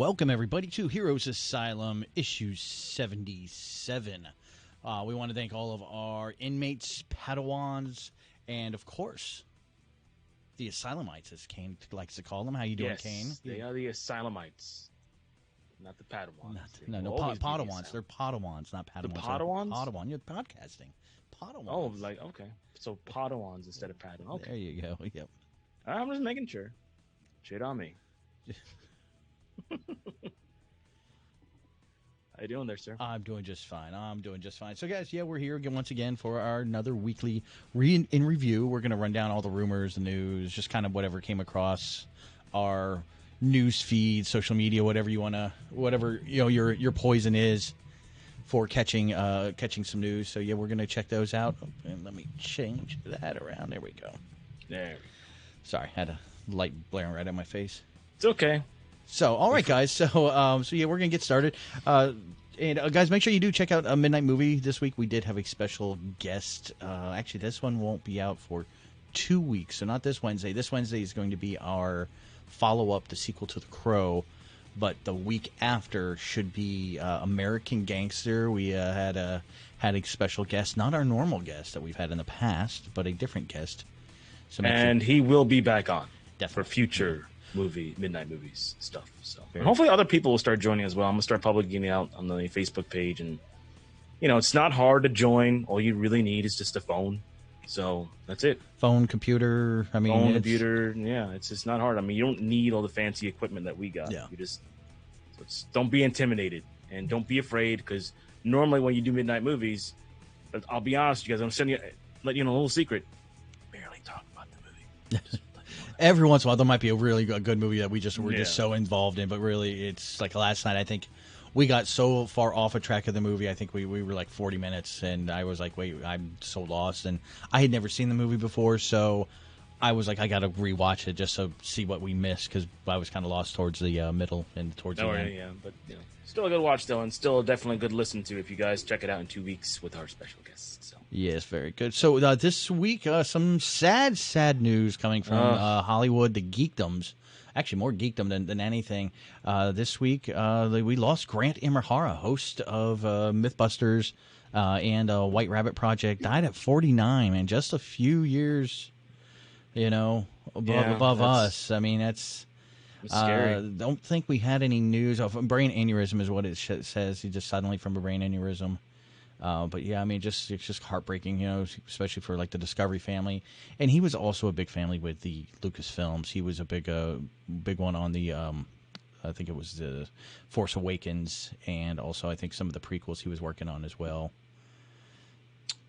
Welcome, everybody, to Heroes Asylum, issue 77. We want to thank all of our inmates, Padawans, and, of course, the Asylumites, as Kane likes to call them. How you doing, yes, Kane? They are the Asylumites, not the Padawans. Padawans. They're Padawans, not Padawans. The Padawans? Padawan. You're podcasting. Padawans. Oh, like, okay. So Padawans instead of Padawans. Okay. There you go. Yep. I'm just making sure. Shit on me. How you doing there, sir? I'm doing just fine. So, guys, we're here again once again for our another weekly in review. We're going to run down all the rumors, the news, just kind of whatever came across our news feed, social media, whatever you want to, whatever your poison is for catching some news. So, we're going to check those out. And let me change that around. There we go. There. Sorry, I had a light blaring right at my face. It's okay. So, all right, guys. So we're going to get started. Guys, make sure you do check out a Midnight Movie this week. We did have a special guest. Actually, this one won't be out for 2 weeks, so not this Wednesday. This Wednesday is going to be our follow-up, the sequel to The Crow. But the week after should be American Gangster. We had a special guest, not our normal guest that we've had in the past, but a different guest. So he will be back on definitely for future midnight movies stuff. So hopefully other people will start joining as well. I'm gonna start publishing it out on the Facebook page, and it's not hard to join. All you really need is just a phone. So that's it. Phone, computer. Computer. Yeah, it's just not hard. You don't need all the fancy equipment that we got. Yeah. You just don't be intimidated and don't be afraid, because normally when you do midnight movies, I'll be honest with you guys, let you know a little secret. Barely talk about the movie. Every once in a while, there might be a really good movie that we're just so involved in, but really, it's like last night. I think we got so far off a track of the movie. I think we were like 40 minutes, and I was like, "Wait, I'm so lost." And I had never seen the movie before, so I was like, "I got to rewatch it just to see what we missed," because I was kind of lost towards the middle and towards the end. Yeah, but still a good watch though, and still definitely a good listen to if you guys check it out in 2 weeks with our special guests. So. Yes, very good. So this week, some sad news coming from Hollywood, the geekdoms. Actually, more geekdom than anything. This week, we lost Grant Imahara, host of Mythbusters and White Rabbit Project. Died at 49, and just a few years, above us. That's scary. Don't think we had any news of brain aneurysm is what it says. He just suddenly from a brain aneurysm. But yeah, it's just heartbreaking, especially for like the Discovery family. And he was also a big family with the Lucasfilms. He was a big one on the, I think it was the Force Awakens, and also I think some of the prequels he was working on as well.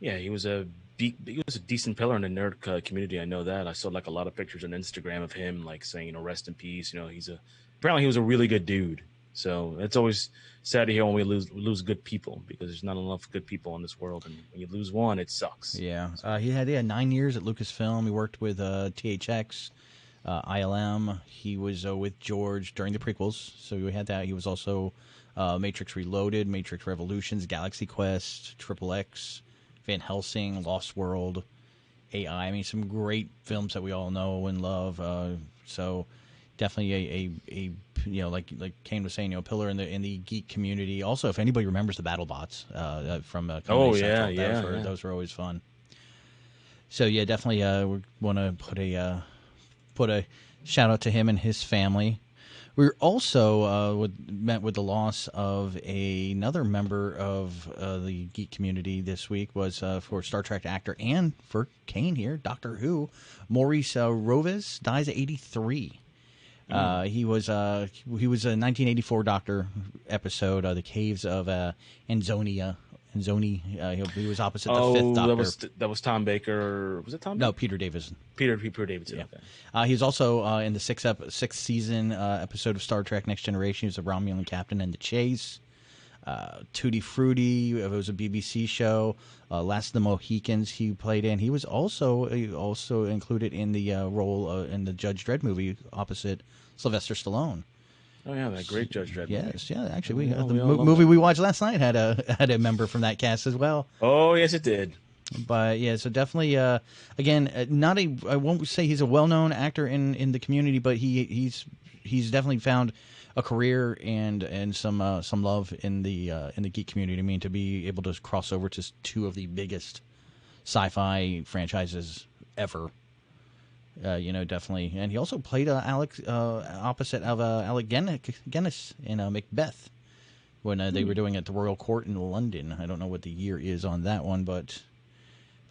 Yeah, he was a decent pillar in the nerd community. I know that. I saw like a lot of pictures on Instagram of him, like saying, rest in peace. Apparently he was a really good dude. So it's always sad to hear when we lose good people, because there's not enough good people in this world, and when you lose one, it sucks. Yeah, he had 9 years at Lucasfilm. He worked with THX, ILM. He was with George during the prequels, so we had that. He was also Matrix Reloaded, Matrix Revolutions, Galaxy Quest, Triple X, Van Helsing, Lost World, AI. Some great films that we all know and love. So definitely a like Kane was saying, a pillar in the geek community. Also, if anybody remembers the BattleBots from Comedy Central, those were always fun. So yeah, definitely we want to put a shout out to him and his family. We also met with the loss of another member of the geek community this week. Was for Star Trek actor and for Kane here, Doctor Who, Maurice Roves dies at 83. He was a 1984 Doctor episode, The Caves of Anzonia. He was opposite the fifth Doctor. That was Tom Baker. Was it Tom Baker? No, Peter Davison. Peter Davison. Yeah. Okay. He was also in the sixth season episode of Star Trek Next Generation. He was a Romulan captain in The Chase. Tutti Frutti, it was a BBC show. Last of the Mohicans he played in. He was also included in the role in the Judge Dredd movie opposite Sylvester Stallone. Oh yeah, that great Judge Dredd movie. Yes, yeah. Actually, the movie we watched last night had a member from that cast as well. Oh yes, it did. But yeah, so definitely, again, I won't say he's a well-known actor in the community, but he's definitely found a career and some love in the geek community. I mean, to be able to cross over to two of the biggest sci-fi franchises ever. Definitely. And he also played Alex opposite of Alec Guinness in Macbeth when they were doing it at the Royal Court in London. I don't know what the year is on that one, but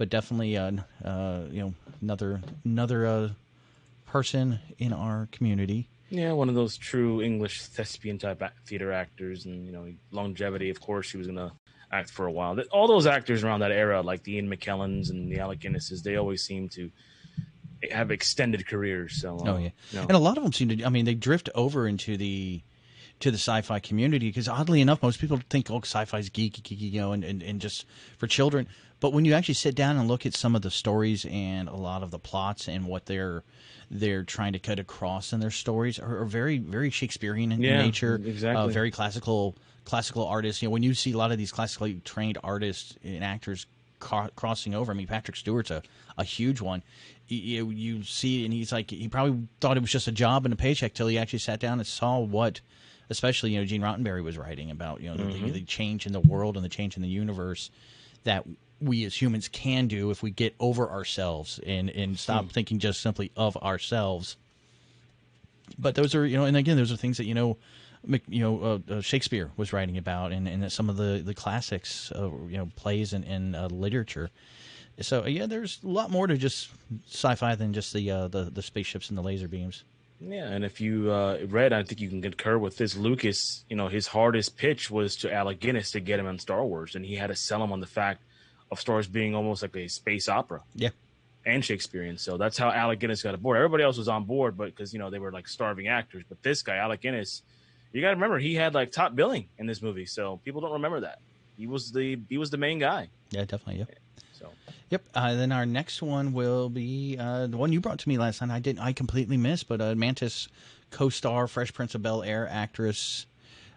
definitely another person in our community. Yeah, one of those true English thespian type theater actors, and longevity. Of course, he was gonna act for a while. All those actors around that era, like the Ian McKellens and the Alec Guinnesses, they always seem to have extended careers. So, and a lot of them seem to. I mean, they drift over into the sci-fi community because, oddly enough, most people think sci-fi is geeky, and just for children. But when you actually sit down and look at some of the stories and a lot of the plots and what they're trying to cut across in their stories are very, very Shakespearean in nature. Exactly. Very classical artists. When you see a lot of these classically trained artists and actors crossing over, I mean, Patrick Stewart's a huge one. You see, and he's like, he probably thought it was just a job and a paycheck till he actually sat down and saw what, especially Gene Roddenberry was writing about, the change in the world and the change in the universe that we as humans can do if we get over ourselves and stop thinking just simply of ourselves. But those are, and again, those are things that Shakespeare was writing about, and some of the classics, plays and literature. So there's a lot more to just sci-fi than just the spaceships and the laser beams. Yeah, and if you read, I think you can concur with this. Lucas, his hardest pitch was to Alec Guinness to get him on Star Wars, and he had to sell him on the fact of Star Wars being almost like a space opera. Yeah. And Shakespearean. So that's how Alec Guinness got aboard. Everybody else was on board, but because, they were like starving actors. But this guy, Alec Guinness, you got to remember, he had like top billing in this movie. So people don't remember that. He was the main guy. Yeah, definitely. Yep. So. Yep. Then our next one will be the one you brought to me last night. I completely missed, but Mantis co-star, Fresh Prince of Bel-Air actress.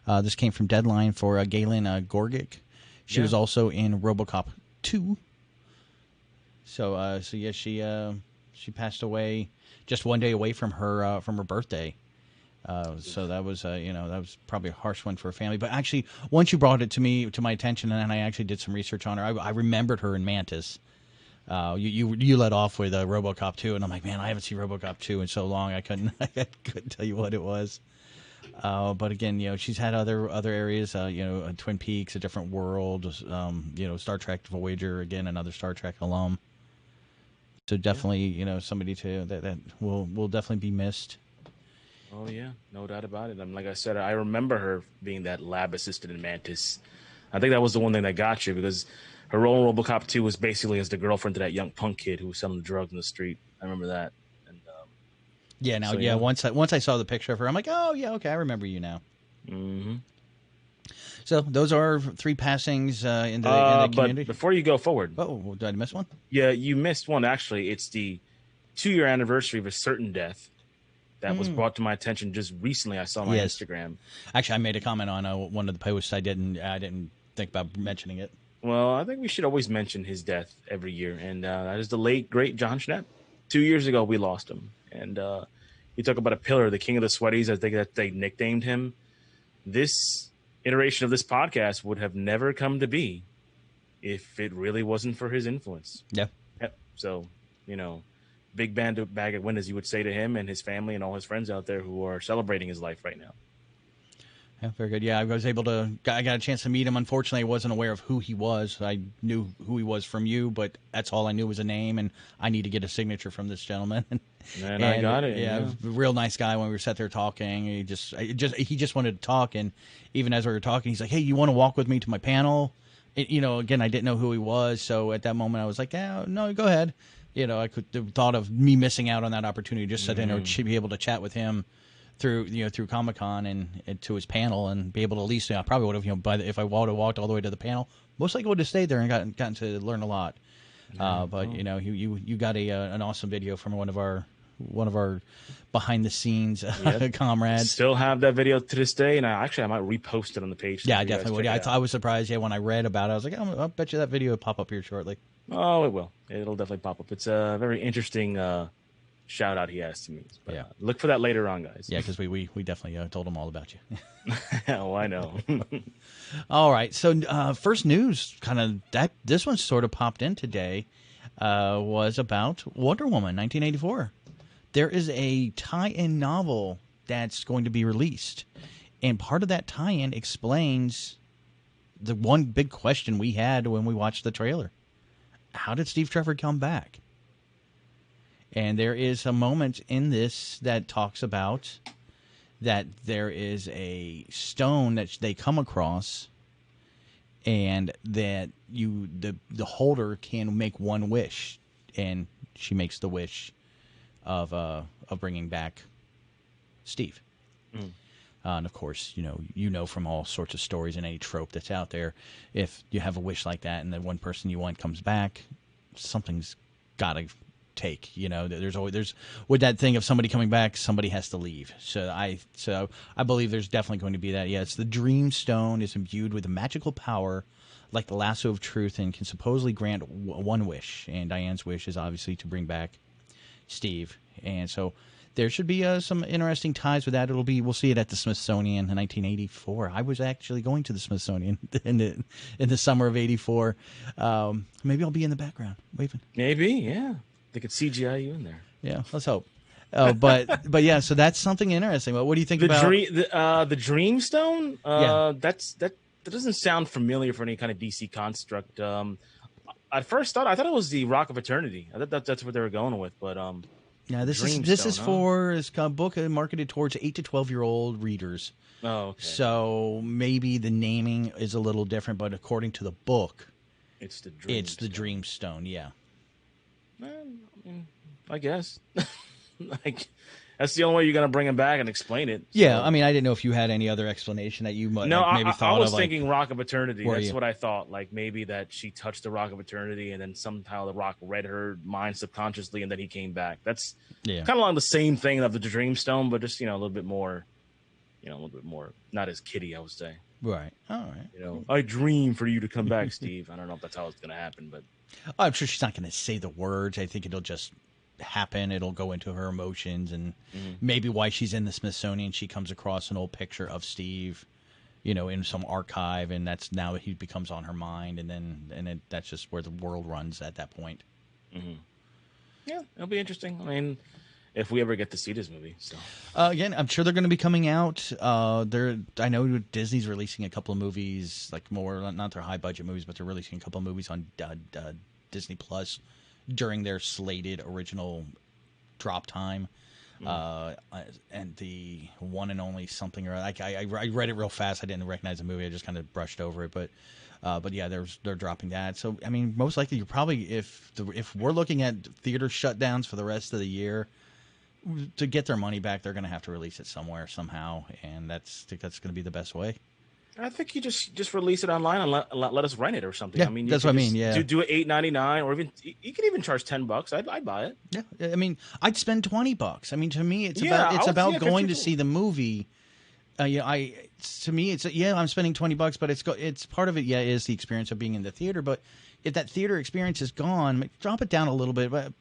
This came from Deadline for Galen Gorgic. She was also in RoboCop 2. So she passed away just one day away from her birthday. So that was that was probably a harsh one for her family. But actually, once you brought it to my attention, and I actually did some research on her, I remembered her in Mantis. You let off with RoboCop 2, and I'm like, man, I haven't seen RoboCop 2 in so long. I couldn't tell you what it was. But again, she's had other areas, Twin Peaks, A Different World, Star Trek Voyager, again, another Star Trek alum. So definitely, somebody that will definitely be missed. Oh yeah, no doubt about it. Like I said, I remember her being that lab assistant in Mantis. I think that was the one thing that got you, because her role in RoboCop 2 was basically as the girlfriend to that young punk kid who was selling drugs in the street. I remember that. And once I saw the picture of her, I'm like, oh yeah, okay, I remember you now. Mm-hmm. So those are 3 passings in the community. But before you go forward, did I miss one? Yeah, you missed one. Actually, it's the 2-year anniversary of a certain death that was brought to my attention just recently. I saw on my Instagram. Actually, I made a comment on one of the posts. I didn't think about mentioning it. Well, I think we should always mention his death every year, and that is the late great John Schnepp. 2 years ago, we lost him, and you talk about a pillar, the King of the Sweaties. I think that they nicknamed him. This iteration of this podcast would have never come to be if it really wasn't for his influence. Yeah. Yep. So, big bag of wind, as you would say to him and his family and all his friends out there who are celebrating his life right now. Yeah, very good. Yeah, I got a chance to meet him. Unfortunately, I wasn't aware of who he was. I knew who he was from you, but that's all I knew was a name, and I need to get a signature from this gentleman. And I got it. Yeah, real nice guy. When we were sat there talking, he just wanted to talk, and even as we were talking, he's like, "Hey, you want to walk with me to my panel?" Again, I didn't know who he was, so at that moment, I was like, "Yeah, no, go ahead." I could have thought of me missing out on that opportunity, just sit in and be able to chat with him through Comic-Con and to his panel, and be able to at least, I probably would have, if I would have walked all the way to the panel, most likely would have stayed there and gotten to learn a lot. But you got an awesome video from one of our behind the scenes comrades. Still have that video to this day, and I might repost it on the page. Yeah, I definitely would. I was surprised. Yeah, when I read about it, I was like, I'll bet you that video will pop up here shortly. Oh, it will. It'll definitely pop up. It's a very interesting shout out he has to me. But, Yeah. look for that later on, guys. Yeah, because we definitely told him all about you. Oh, I know. All right. So first news, this one sort of popped in today, was about Wonder Woman 1984. There is a tie-in novel that's going to be released, and part of that tie-in explains the one big question we had when we watched the trailer: how did Steve Trevor come back? And there is a moment in this that talks about that there is a stone that they come across, and that the holder can make one wish, and she makes the wish of bringing back Steve. And of course, you know from all sorts of stories and any trope that's out there, if you have a wish like that and the one person you want comes back, something's got to take. There's with that thing of somebody coming back, somebody has to leave. So I believe there's definitely going to be that. Yeah, it's the Dream Stone is imbued with a magical power like the lasso of truth and can supposedly grant one wish. And Diane's wish is obviously to bring back Steve. And so there should be some interesting ties with that. We'll see it at the Smithsonian in 1984. I was actually going to the Smithsonian in the summer of '84. Maybe I'll be in the background waving. Maybe, yeah. They could CGI you in there. Yeah, let's hope. But yeah, so that's something interesting. What do you think about the Dream Stone? Yeah. That doesn't sound familiar for any kind of DC construct. At first, I thought it was the Rock of Eternity. I thought that's what they were going with, but yeah, this is for it's a book marketed towards 8 to 12-year-old readers. Oh, okay. So maybe the naming is a little different, but according to the book, it's the Dream Stone. Yeah. I guess. That's the only way you're going to bring him back and explain it. So. Yeah, I mean, I didn't know if you had any other explanation that you maybe thought of. I was thinking Rock of Eternity. That's you? What I thought. Like maybe that she touched the Rock of Eternity and then somehow the Rock read her mind subconsciously and then he came back. That's kind of along the same thing of the Dream Stone, but just, a little bit more, not as kiddie, I would say. Right. All right. I dream for you to come back, Steve. I don't know if that's how it's going to happen, but. I'm sure she's not going to say the words. I think it'll just happen. It'll go into her emotions, and maybe why she's in the Smithsonian, she comes across an old picture of Steve, in some archive, and that's now he becomes on her mind, and then that's just where the world runs at that point. Mm-hmm. Yeah, it'll be interesting. I mean, if we ever get to see this movie, so again, I'm sure they're going to be coming out. I know Disney's releasing a couple of movies, like more not their high budget movies, but they're releasing a couple of movies on Disney Plus during their slated original drop time. And the one and only something, or I read it real fast. I didn't recognize the movie. I just kind of brushed over it, but yeah, they're dropping that. So I mean, most likely you're probably if we're looking at theater shutdowns for the rest of the year, to get their money back, they're going to have to release it somewhere somehow, and I think that's going to be the best way. I think you just release it online and let us rent it or something. Yeah, I mean, that's what I mean. Yeah, do it $8.99, or even you can even charge $10. I'd buy it. Yeah, I mean, I'd spend $20. I mean, to me, it's about going to see the movie. I'm spending $20, but it's part of it. Yeah, is the experience of being in the theater. But if that theater experience is gone, drop it down a little bit. But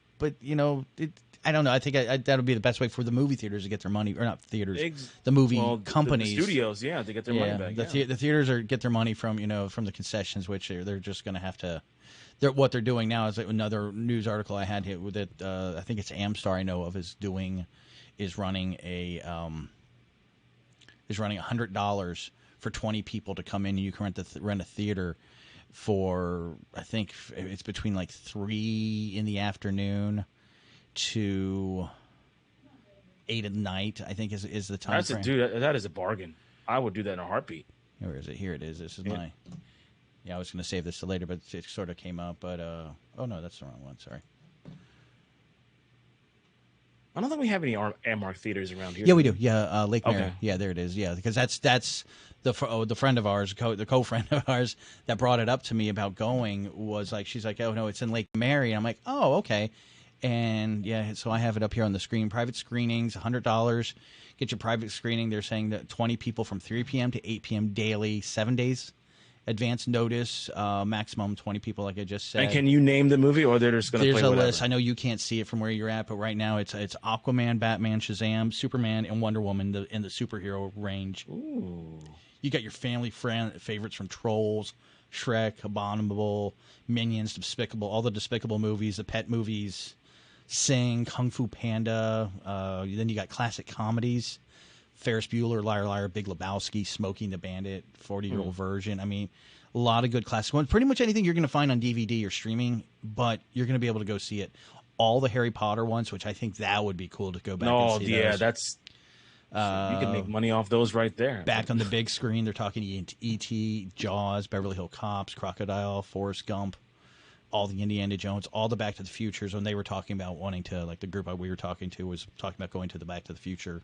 I don't know. I think that would be the best way for the movie theaters to get their money, or not theaters, the movie companies, the studios, to get their money back. The theaters get their money from from the concessions, which they're just going to have to. What they're doing now is another news article I had here that I think it's Amstar I know of is running $100 for 20 people to come in, and you can rent a theater for, I think it's between like 3 in the afternoon to 8 at night, I think is the time frame. That is a bargain. I would do that in a heartbeat. Where is it? Here it is. This is my. Yeah, I was going to save this to later, but it sort of came up. But oh no, that's the wrong one. Sorry. I don't think we have any Amark theaters around here. Yeah, we do. Yeah, Lake Mary. Okay. Yeah, there it is. Yeah, because that's the friend of ours, the co-friend of ours that brought it up to me about going was like, she's like, oh no, it's in Lake Mary, and I'm like, oh okay. And yeah, so I have it up here on the screen. Private screenings, $100. Get your private screening. They're saying that 20 people from 3 p.m. to 8 p.m. daily, 7 days advance notice, maximum 20 people, like I just said. And can you name the movie, or they're just going to play There's a whatever? list. I know you can't see it from where you're at, but right now it's Aquaman, Batman, Shazam, Superman, and Wonder Woman in the superhero range. Ooh. You got your family favorites from Trolls, Shrek, Abominable, Minions, Despicable, all the Despicable movies, the Pet movies, Sing, Kung Fu Panda. Then you got classic comedies, Ferris Bueller, Liar Liar, Big Lebowski, Smoking the Bandit, 40-Year-Old Virgin. I mean, a lot of good classic ones. Pretty much anything you're going to find on DVD or streaming, but you're going to be able to go see it. All the Harry Potter ones, which I think that would be cool to go back and see. Yeah, those. that's... you can make money off those right there. Back on the big screen, they're talking E.T., Jaws, Beverly Hills Cops, Crocodile, Forrest Gump, all the Indiana Jones, all the Back to the Futures. When they were talking about wanting to, like the group we were talking to was talking about going to the Back to the Future.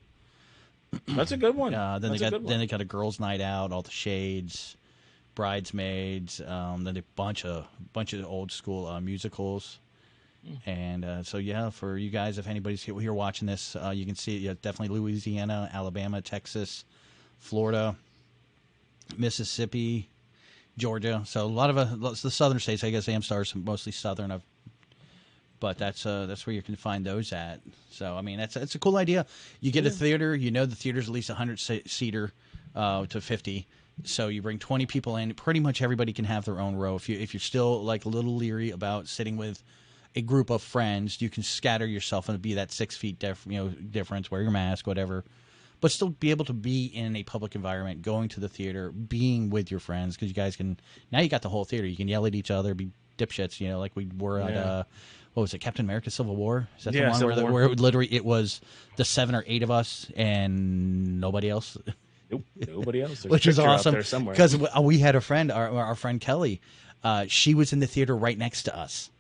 That's a good one. Then they got a girls' night out, all the Shades, Bridesmaids, then a bunch of old school musicals. And so, yeah, for you guys, if anybody's here watching this, you can see it. Definitely Louisiana, Alabama, Texas, Florida, Mississippi, Georgia. So a lot of the southern states. I guess Amstar is mostly southern. But that's where you can find those at. So, I mean, it's a cool idea. You get a theater. You know the theater's at least 100-seater to 50. So you bring 20 people in. Pretty much everybody can have their own row. If you're still like a little leery about sitting with a group of friends, you can scatter yourself and be that 6 feet difference, wear your mask, whatever, but still be able to be in a public environment, going to the theater, being with your friends, because you guys can, now you got the whole theater. You can yell at each other, be dipshits, like we were at, what was it, Captain America Civil War? Is that the one where it was the 7 or 8 of us and nobody else? Nope, nobody else. There's Which is awesome, because we had a friend, our friend Kelly, she was in the theater right next to us.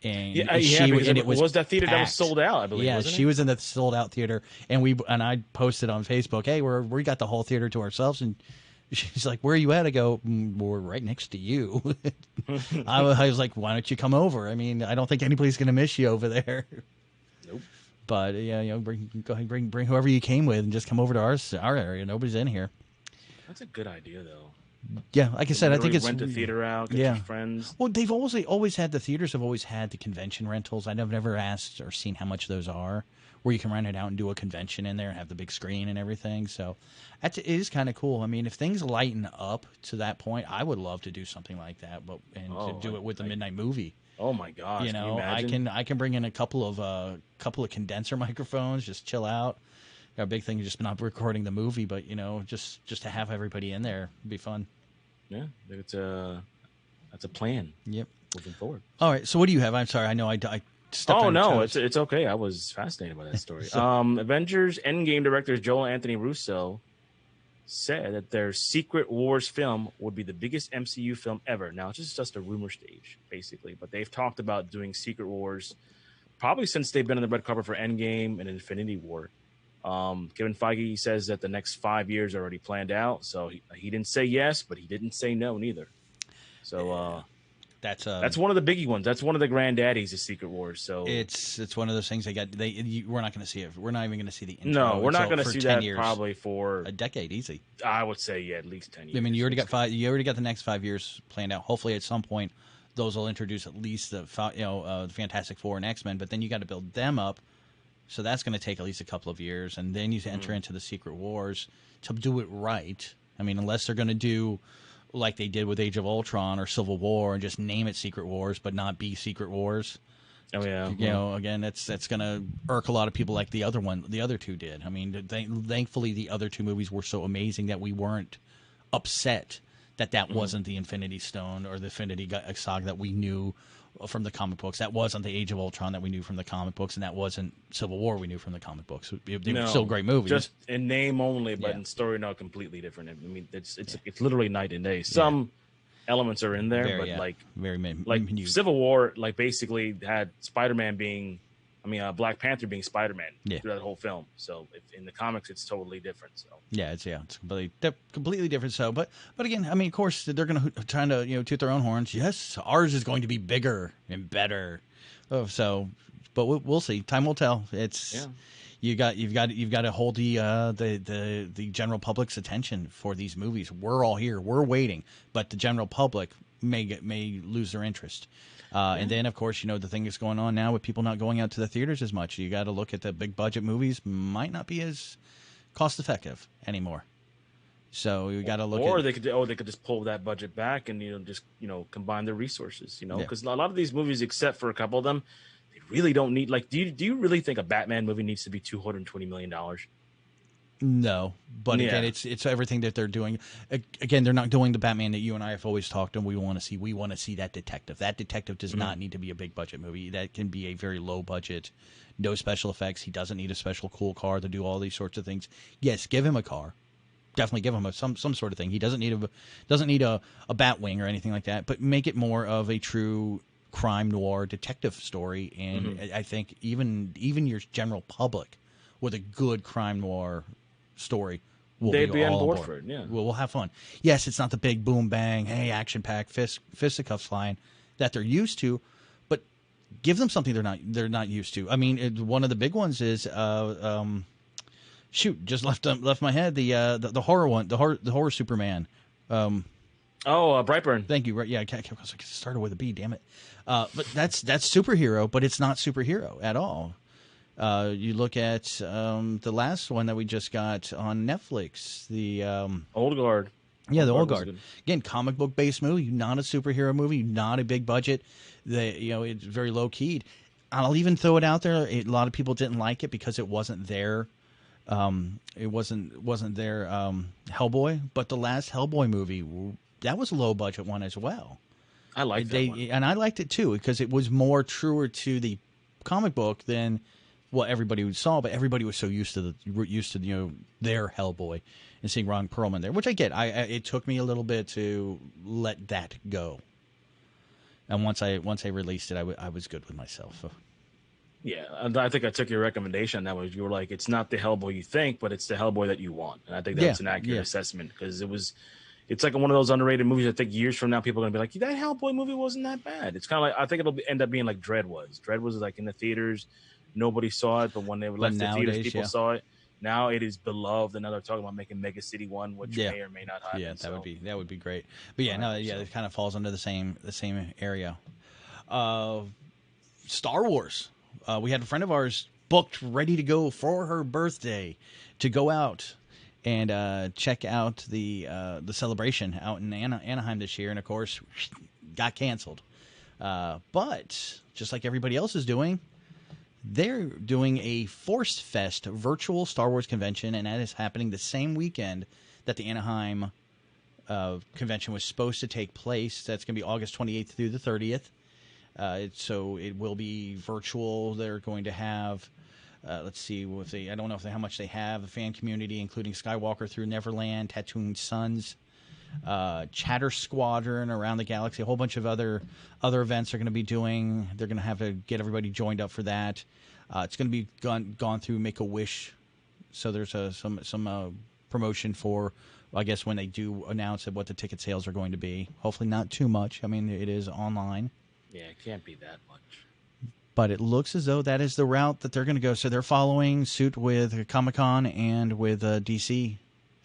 And it was that theater that was sold out, I believe. Yeah, wasn't she it? was in the sold out theater, and I posted on Facebook, hey, we got the whole theater to ourselves, and she's like, where are you at? I go, we're right next to you. I was like, why don't you come over? I mean, I don't think anybody's gonna miss you over there. Nope. But go ahead, bring whoever you came with, and just come over to our area. Nobody's in here. That's a good idea, though. Yeah, like I said, I think it's rent the theater out, get your friends. Well, they've always had the theaters have always had the convention rentals. I've never asked or seen how much those are, where you can rent it out and do a convention in there and have the big screen and everything. So it is kind of cool. I mean, if things lighten up to that point, I would love to do something like that, to do it with the midnight movie. Oh my gosh! Can you imagine? I can bring in a couple of condenser microphones, just chill out. Our big thing is just not recording the movie, but just to have everybody in there would be fun. Yeah, that's a plan. Yep, moving forward. All right, so what do you have? I'm sorry, I know I stepped on your toes. It's okay. I was fascinated by that story. Avengers Endgame directors Joel and Anthony Russo said that their Secret Wars film would be the biggest MCU film ever. Now, it's just a rumor stage, basically, but they've talked about doing Secret Wars probably since they've been on the red carpet for Endgame and Infinity War. Kevin Feige says that the next 5 years are already planned out, so he didn't say yes, but he didn't say no neither. So that's one of the biggie ones. That's one of the granddaddies of Secret Wars. So it's one of those things we're not going to see it. We're not even going to see the intro. No, we're not going to see that years. Probably for a decade, easy. I would say at least 10 years. I mean, you already got 5. You already got the next 5 years planned out. Hopefully, at some point, those will introduce at least the Fantastic Four and X-Men. But then you got to build them up. So that's going to take at least a couple of years, and then you enter into the Secret Wars to do it right. I mean, unless they're going to do like they did with Age of Ultron or Civil War and just name it Secret Wars, but not be Secret Wars. Oh yeah, again, that's going to irk a lot of people, like the other two did. I mean, thankfully the other two movies were so amazing that we weren't upset that wasn't the Infinity Stone or the Infinity Saga that we knew from the comic books. That wasn't the Age of Ultron that we knew from the comic books, and that wasn't Civil War we knew from the comic books. They were still great movies, just in name only, but in story now completely different. I mean, it's literally night and day. Some elements are in there, very minute. Civil War, like basically had Spider-Man being, Black Panther being Spider-Man through that whole film. So in the comics, it's totally different. So it's completely different. So, but again, I mean, of course, they're going to trying to toot their own horns. Yes, ours is going to be bigger and better. But we'll see. Time will tell. It's you've got to hold the general public's attention for these movies. We're all here, we're waiting, but the general public may lose their interest. And then, of course, the thing that's going on now with people not going out to the theaters as much. You got to look at the big budget movies might not be as cost effective anymore. So you got to look. Or they could just pull that budget back and just combine their resources. Because a lot of these movies, except for a couple of them, they really don't need. Like, do you really think a Batman movie needs to be $220 million? No, but again, it's everything that they're doing. Again, they're not doing the Batman that you and I have always talked and we want to see. We want to see that detective. That detective does not need to be a big budget movie. That can be a very low budget, no special effects. He doesn't need a special cool car to do all these sorts of things. Yes, give him a car. Definitely give him some sort of thing. He doesn't need a Batwing or anything like that. But make it more of a true crime noir detective story. And I think even your general public with a good crime noir story they'd be on board for it. Yeah, we'll have fun. Yes, it's not the big boom bang, hey, action packed fisticuffs flying that they're used to, but give them something they're not used to. I mean, one of the big ones is just left my head, the horror one, the horror Superman. Brightburn. Thank you. Right, yeah, I started with a B. Damn it. But that's superhero, but it's not superhero at all. You look at the last one that we just got on Netflix, the Old Guard. Yeah, the Old Guard. Again, comic book based movie, not a superhero movie, not a big budget. It's very low keyed. I'll even throw it out there. A lot of people didn't like it because it wasn't their Hellboy. But the last Hellboy movie, that was a low budget one as well. I liked that one. And I liked it too because it was more truer to the comic book than what everybody saw, but everybody was so used to their Hellboy and seeing Ron Perlman there, which I get. It took me a little bit to let that go, and once I released it, I was good with myself. So. Yeah, and I think I took your recommendation. That was, you were like, it's not the Hellboy you think, but it's the Hellboy that you want, and I think that's an accurate assessment because it's like one of those underrated movies. I think years from now, people are gonna be like, that Hellboy movie wasn't that bad. It's kind of like, I think it'll end up being like Dredd was. Dredd was like in the theaters. Nobody saw it, but when they left the theaters, people saw it. Now it is beloved, and now they're talking about making Mega City 1, which may or may not happen. Yeah, that would be great. But it kind of falls under the same area. Star Wars. We had a friend of ours booked, ready to go for her birthday to go out and check out the celebration out in Anaheim this year, and of course, got canceled. But just like everybody else is doing, they're doing a Force Fest virtual Star Wars convention, and that is happening the same weekend that the Anaheim convention was supposed to take place. That's going to be August 28th through the 30th. So it will be virtual. They're going to have, let's see, I don't know how much they have, a fan community, including Skywalker Through Neverland, Tatooine Sons, Chatter Squadron Around the Galaxy, a whole bunch of other events they're going to be doing. They're going to have to get everybody joined up for that. It's going to be gone through Make-A-Wish, so there's some promotion for, I guess, when they do announce what the ticket sales are going to be. Hopefully not too much. I mean, it is online. Yeah, it can't be that much. But it looks as though that is the route that they're going to go. So they're following suit with Comic-Con and with DC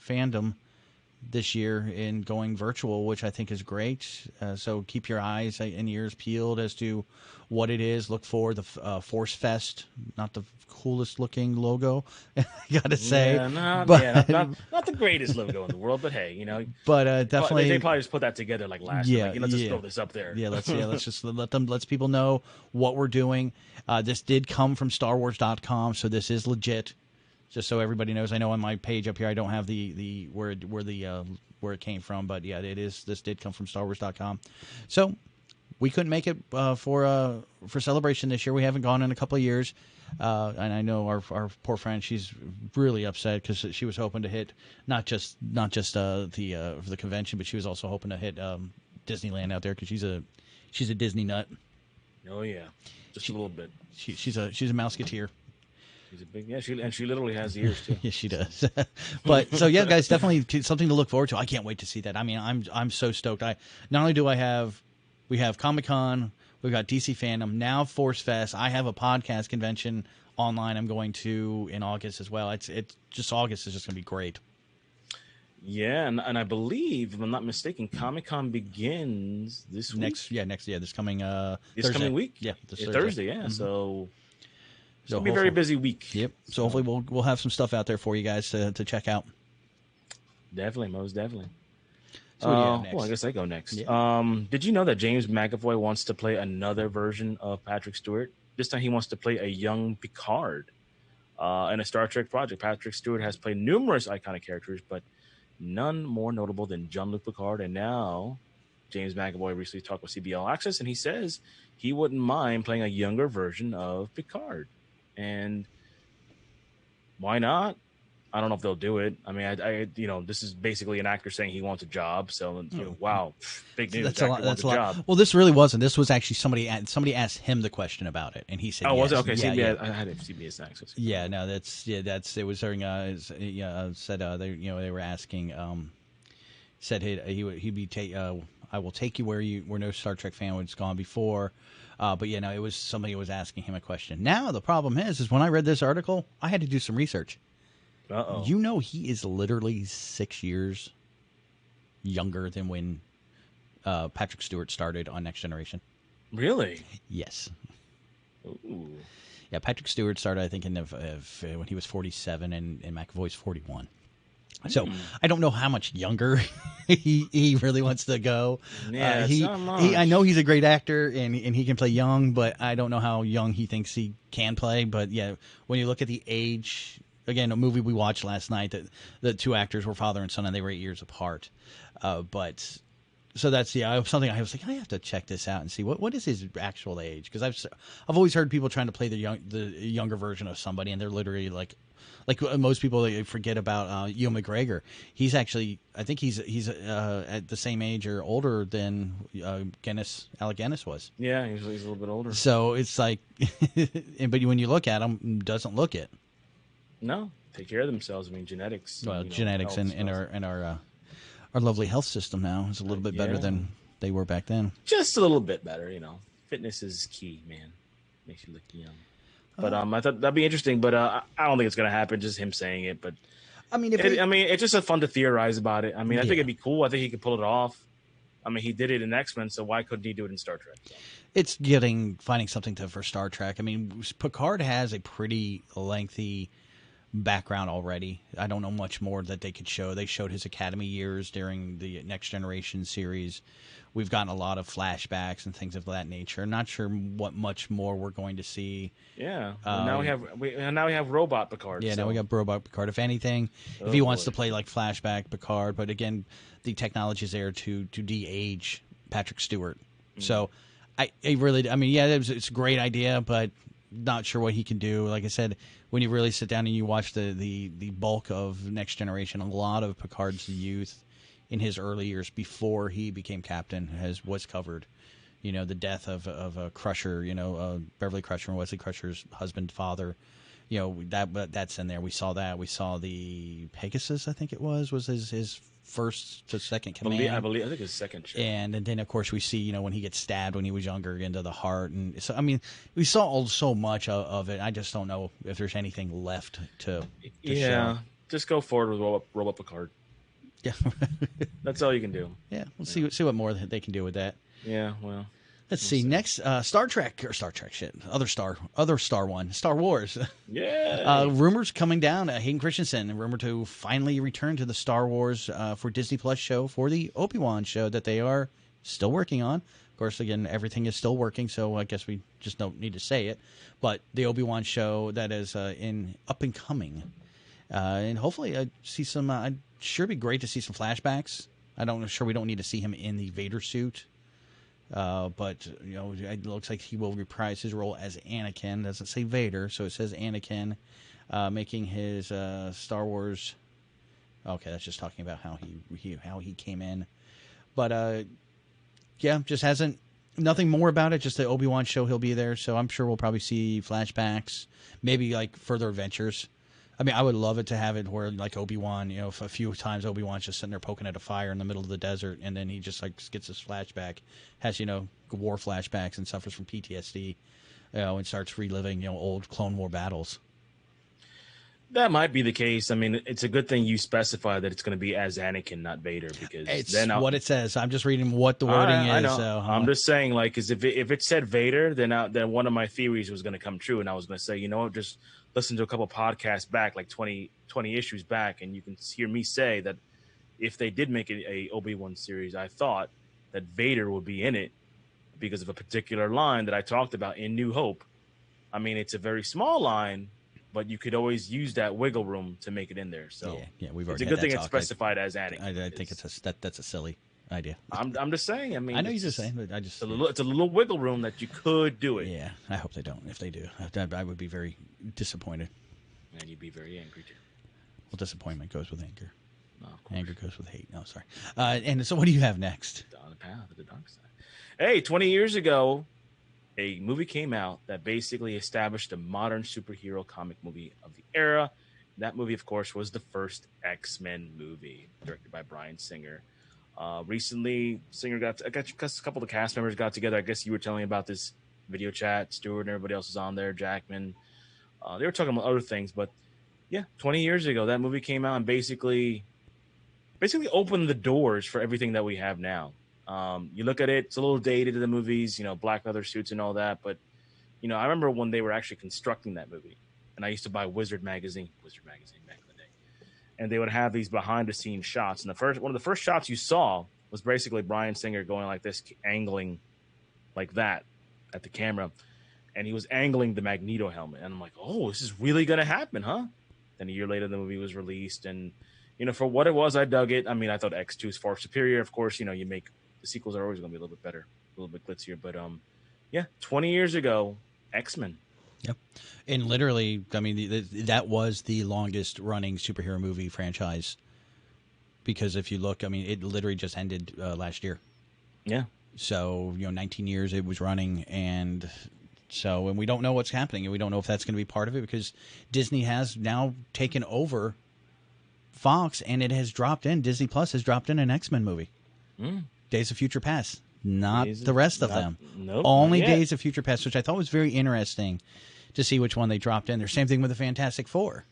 fandom this year in going virtual, which I think is great. So keep your eyes and ears peeled as to what it is. Look for the Force Fest, not the coolest looking logo, I gotta say. Yeah, not the greatest logo in the world, but hey, But definitely, they probably just put that together like last year. Like, let's just throw this up there. Yeah, let's just let people know what we're doing. This did come from StarWars.com, so this is legit. Just so everybody knows, I know on my page up here I don't have the where it came from, but yeah, it is. This did come from StarWars.com. So we couldn't make it for Celebration this year. We haven't gone in a couple of years, and I know our poor friend. She's really upset because she was hoping to hit not just the convention, but she was also hoping to hit Disneyland out there because she's a Disney nut. Oh yeah, just a little bit. She's a Mouseketeer. She's a big, she literally has ears too. Yeah, she does. But so yeah, guys, definitely something to look forward to. I can't wait to see that. I mean, I'm so stoked. We have Comic-Con, We've got DC Fandom, now Force Fest. I have a podcast convention online I'm going to in August as well. It's just August is just going to be great. Yeah, and I believe, if I'm not mistaken, Comic-Con begins this week. This coming this Thursday. coming week. Yeah, Thursday. Yeah, Mm-hmm. So it's gonna be a very busy week. Yep. So hopefully we'll have some stuff out there for you guys to check out. Definitely, most definitely. So what do you have next? Well, I guess I go next. Yeah. Did you know that James McAvoy wants to play another version of Patrick Stewart? This time he wants to play a young Picard in a Star Trek project. Patrick Stewart has played numerous iconic characters, but none more notable than Jean-Luc Picard. And now James McAvoy recently talked with CBS All Access, and he says he wouldn't mind playing a younger version of Picard. And why not? I don't know if they'll do it. I mean, I this is basically an actor saying he wants a job. So, wow, big news. That's a lot. Job. Well, this really wasn't. This was actually somebody asked him the question about it, and he said, "Oh, was it okay?" Yeah, CBS, I had CBS Access. Yeah, no, that's it was during said they were asking said he'd be I will take you where no Star Trek fan was gone before. But it was somebody was asking him a question. Now the problem is when I read this article, I had to do some research. Uh-oh. He is literally 6 years younger than when Patrick Stewart started on Next Generation. Really? Yes. Ooh. Yeah, Patrick Stewart started, I think, when he was 47, and McAvoy's 41. So I don't know how much younger he really wants to go. Yeah, I know he's a great actor and he can play young, but I don't know how young he thinks he can play. But yeah, when you look at the age, again, a movie we watched last night that the two actors were father and son and they were 8 years apart. But so that's something I was like, I have to check this out and see what is his actual age, because I've always heard people trying to play the younger version of somebody, and they're literally like most people, they forget about Ewan McGregor. He's actually, I think he's at the same age or older than Alec Guinness was. Yeah, he's a little bit older. So it's like, but when you look at him, doesn't look it. No, take care of themselves. I mean, genetics. Well, genetics and our lovely health system now is a little bit better than they were back then. Just a little bit better, Fitness is key, man. Makes you look young. But I thought that'd be interesting. But I don't think it's gonna happen. Just him saying it. But I mean, it's just fun to theorize about it. I mean, I think it'd be cool. I think he could pull it off. I mean, he did it in X-Men, so why couldn't he do it in Star Trek? So. It's finding something for Star Trek. I mean, Picard has a pretty lengthy background already. I don't know much more that they could show. They showed his academy years during the Next Generation series. We've gotten a lot of flashbacks and things of that nature. I'm not sure what much more we're going to see. Yeah. Now we have Robot Picard. Yeah, now we got Robot Picard. If anything, if he wants to play like flashback Picard, but again, the technology is there to de-age Patrick Stewart. So it's a great idea, but not sure what he can do. Like I said, when you really sit down and you watch the bulk of Next Generation, a lot of Picard's youth in his early years before he became captain was covered. The death of Crusher, Beverly Crusher and Wesley Crusher's husband, father. That's in there. We saw that. We saw the Pegasus, I think it was his first to second command. I think his second show. And then of course we see when he gets stabbed when he was younger into the heart, and so I mean we saw so much of it. I just don't know if there's anything left to show. Just go forward with Robot Picard. Yeah, that's all you can do. Yeah, we'll see what more they can do with that. Yeah, well. Let's see. Next, Star Trek shit. Other Star one. Star Wars. Yeah. Rumors coming down. Hayden Christensen rumored to finally return to the Star Wars for Disney Plus show for the Obi-Wan show that they are still working on. Of course, again, everything is still working, so I guess we just don't need to say it. But the Obi-Wan show that is up and coming, and hopefully I see some. I'd sure be great to see some flashbacks. I'm sure we don't need to see him in the Vader suit. But it looks like he will reprise his role as Anakin. It doesn't say Vader, so it says Anakin, making his Star Wars. Okay, that's just talking about how he came in. But just hasn't nothing more about it. Just the Obi-Wan show, he'll be there, so I'm sure we'll probably see flashbacks, maybe like further adventures I mean, I would love it to have it where, like, Obi-Wan, a few times Obi-Wan's just sitting there poking at a fire in the middle of the desert, and then he just, like, gets this flashback, has, war flashbacks and suffers from PTSD, and starts reliving, old Clone War battles. That might be the case. I mean, it's a good thing you specify that it's going to be as Anakin, not Vader, because It's then what it says. I'm just reading what the wording is. I know. So, I'm just saying, like, because if it said Vader, then one of my theories was going to come true, and I was going to say, just listen to a couple podcasts back, like 20 issues back, and you can hear me say that if they did make it a Obi-Wan series, I thought that Vader would be in it because of a particular line that I talked about in New Hope. I mean, it's a very small line, but you could always use that wiggle room to make it in there. So yeah, we've already. It's a good thing it's specified as Anakin. I think that's a silly idea. I'm just saying. I mean, I know you're just saying, but it's a little wiggle room that you could do it. Yeah, I hope they don't. If they do, I would be very disappointed. And you'd be very angry too. Well, disappointment goes with anger. Oh, anger goes with hate. No, sorry. And so, what do you have next? On the path of the dark side. Hey, 20 years ago, a movie came out that basically established a modern superhero comic movie of the era. That movie, of course, was the first X-Men movie, directed by Bryan Singer. Recently, Singer got a couple of the cast members got together. I guess you were telling me about this video chat. Stewart and everybody else was on there. Jackman. They were talking about other things, but yeah, 20 years ago, that movie came out and basically opened the doors for everything that we have now. You look at it, it's a little dated to the movies, black leather suits and all that. But, I remember when they were actually constructing that movie, and I used to buy Wizard magazine back in the day. And they would have these behind the scenes shots. And one of the first shots you saw was basically Bryan Singer going like this, angling like that at the camera. And he was angling the Magneto helmet. And I'm like, oh, this is really going to happen, huh? Then a year later, the movie was released. And, for what it was, I dug it. I mean, I thought X2 is far superior. Of course, you make the sequels are always going to be a little bit better, a little bit glitzier. But, 20 years ago, X-Men. Yep. And literally, I mean, that was the longest running superhero movie franchise. Because if you look, I mean, it literally just ended last year. Yeah. So, 19 years it was running. And we don't know what's happening. And we don't know if that's going to be part of it because Disney has now taken over Fox and it has dropped in. Disney Plus has dropped in an X-Men movie. Days of Future Past. Not the rest of them. Nope, only Days of Future Past, which I thought was very interesting to see which one they dropped in. The same thing with the Fantastic Four.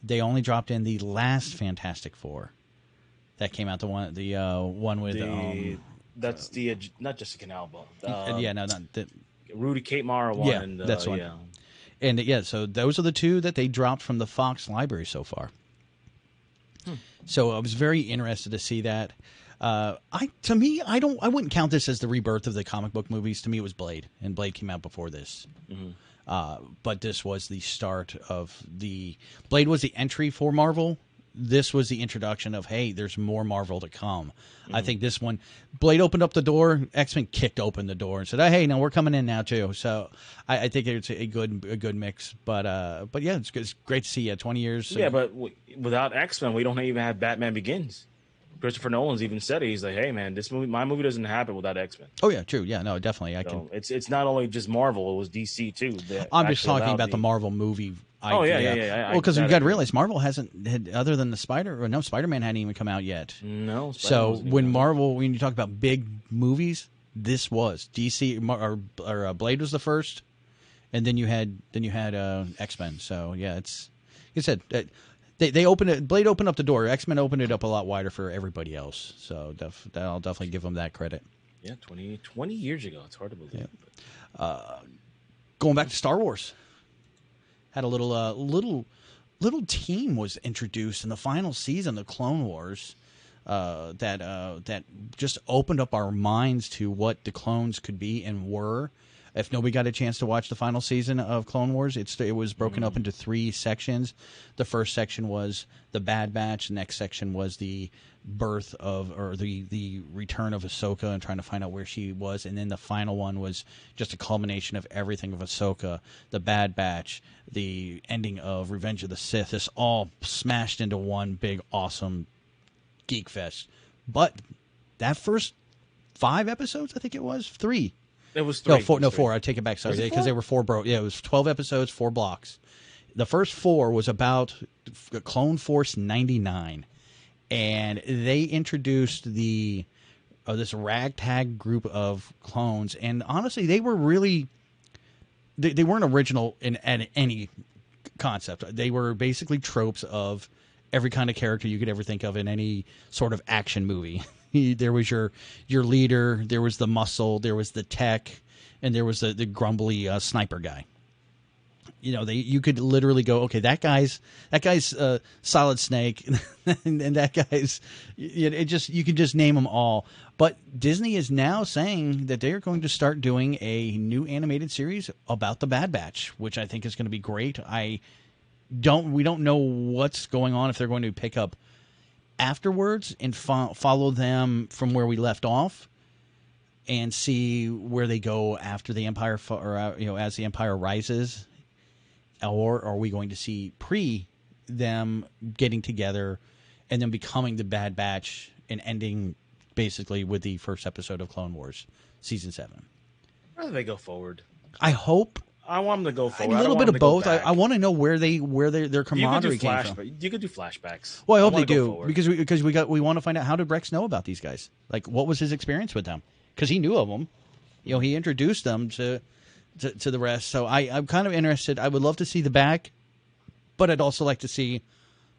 They only dropped in the last Fantastic Four. That came out, the one with... that's the... not Jessica Alba. Not the... Rudy Kate Mara one. Yeah, and, that's one. Yeah. And, so those are the two that they dropped from the Fox library so far. So I was very interested to see that. I wouldn't count this as the rebirth of the comic book movies. To me, it was Blade, and Blade came out before this. But this was the start of the... Blade was the entry for Marvel. This was the introduction of, hey, there's more Marvel to come. I think this one, Blade opened up the door, X-Men kicked open the door and said, hey, now we're coming in now too. So I think it's a good mix. But yeah, it's great to see 20 years. Yeah, but without X-Men, we don't even have Batman Begins. Christopher Nolan's even said it. He's like, hey, man, my movie doesn't happen without X-Men. Oh, yeah, true. Yeah, no, definitely. It's not only just Marvel. It was DC, too. I'm just talking about the Marvel movie idea. Oh, yeah. Well, because we've got to realize Marvel hasn't had, other than the Spider-Man hadn't even come out yet. No. So when you talk about big movies, this was DC or Blade was the first, and then you had X-Men. So yeah, it's like I said. They opened it. Blade opened up the door. X-Men opened it up a lot wider for everybody else. So I'll definitely give them that credit. Yeah, 20 years ago. It's hard to believe. Yeah. Going back to Star Wars, had a little team was introduced in the final season of Clone Wars that just opened up our minds to what the clones could be and were. If nobody got a chance to watch the final season of Clone Wars, it was broken up into 3 sections. The first section was the Bad Batch. The next section was the birth of, or the return of Ahsoka and trying to find out where she was. And then the final one was just a culmination of everything of Ahsoka, the Bad Batch, the ending of Revenge of the Sith. This all smashed into one big, awesome geek fest. But that first 5 episodes, I think it was 3. It was 3. No, 4. I take it back. Sorry, because they were 4 it was 12 episodes, 4 blocks. The first 4 was about Clone Force 99, and they introduced this ragtag group of clones, and honestly, they were really they weren't original in any concept. They were basically tropes of every kind of character you could ever think of in any sort of action movie. There was your leader, there was the muscle, there was the tech, and there was the grumbly sniper guy. You could literally go, okay, that guy's Solid Snake, and that guy's you can just name them all. But Disney is now saying that they are going to start doing a new animated series about the Bad Batch, which I think is going to be great. We don't know what's going on, if they're going to pick up afterwards and follow them from where we left off and see where they go after the Empire, as the Empire rises. Or are we going to see them getting together and then becoming the Bad Batch and ending basically with the first episode of Clone Wars season 7? How do they go forward? I hope. I want them to go forward. A little bit of both. I want to know where their camaraderie came from. You could do flashbacks. Well, I hope they do, because we want to find out, how did Rex know about these guys? Like, what was his experience with them? Because he knew of them. He introduced them to the rest. So I'm kind of interested. I would love to see the back, but I'd also like to see,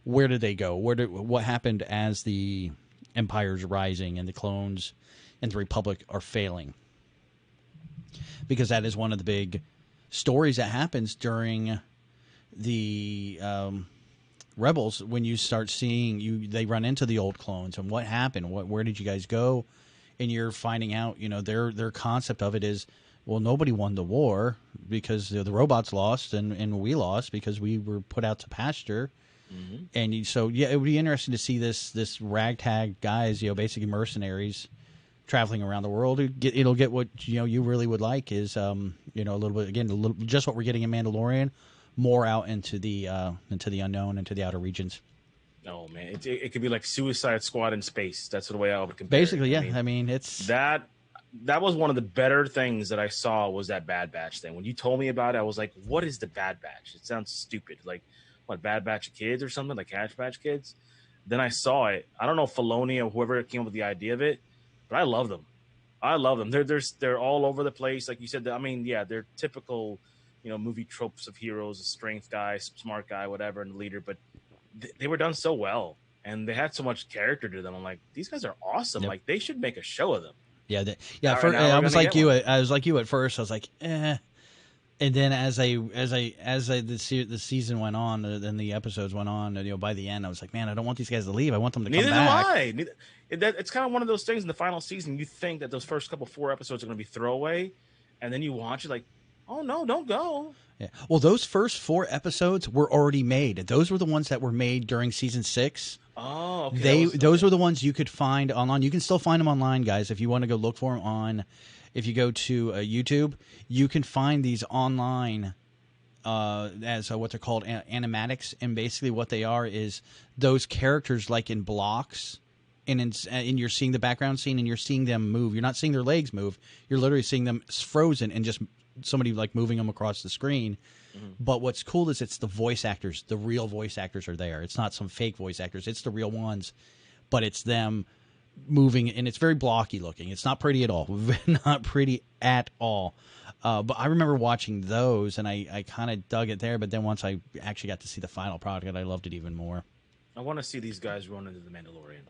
where did they go? What happened as the Empire's rising and the clones and the Republic are failing? Because that is one of the big stories that happens during the Rebels, when you start seeing they run into the old clones and what happened, where did you guys go, and you're finding out, their concept of it is, well, nobody won the war because the robots lost and we lost because we were put out to pasture. Mm-hmm. And it would be interesting to see this ragtag guys, basically mercenaries, traveling around the world. It'll get what you really would like is a little bit, just what we're getting in Mandalorian, more out into the unknown, into the outer regions. Oh man, it could be like Suicide Squad in space. That's the way I would compare. Basically, yeah. I mean, it's that was one of the better things that I saw, was that Bad Batch thing. When you told me about it, I was like, what is the Bad Batch? It sounds stupid. Like, what, Bad Batch of Kids or something, like Cash Batch Kids? Then I saw it. I don't know if Filoni or whoever came up with the idea of it, but I love them. They're all over the place. Like you said, they're typical, movie tropes of heroes, a strength guy, smart guy, whatever, and the leader, but they were done so well, and they had so much character to them. I'm like, these guys are awesome. Yep. Like, they should make a show of them. Yeah, I was like you. I was like you at first. I was like, eh. And then as the season went on, and the episodes went on, by the end, I was like, man, I don't want these guys to leave. I want them to come back. Neither do I. It's kind of one of those things in the final season. You think that those first 4 episodes are going to be throwaway, and then you watch it like, oh no, don't go. Yeah. Well, those first 4 episodes were already made. Those were the ones that were made during season 6. Oh, okay. Those were the ones you could find online. You can still find them online, guys, if you want to go look for them on. If you go to YouTube, you can find these online as what they're called, animatics, and basically what they are is those characters like in blocks, and you're seeing the background scene and you're seeing them move. You're not seeing their legs move. You're literally seeing them frozen and just somebody like moving them across the screen. Mm-hmm. But what's cool is it's the voice actors. The real voice actors are there. It's not some fake voice actors. It's the real ones, but it's them moving, and it's very blocky looking. It's not pretty at all. Not pretty at all. But I remember watching those, and I kind of dug it there. But then once I actually got to see the final product, I loved it even more. I want to see these guys run into the Mandalorian.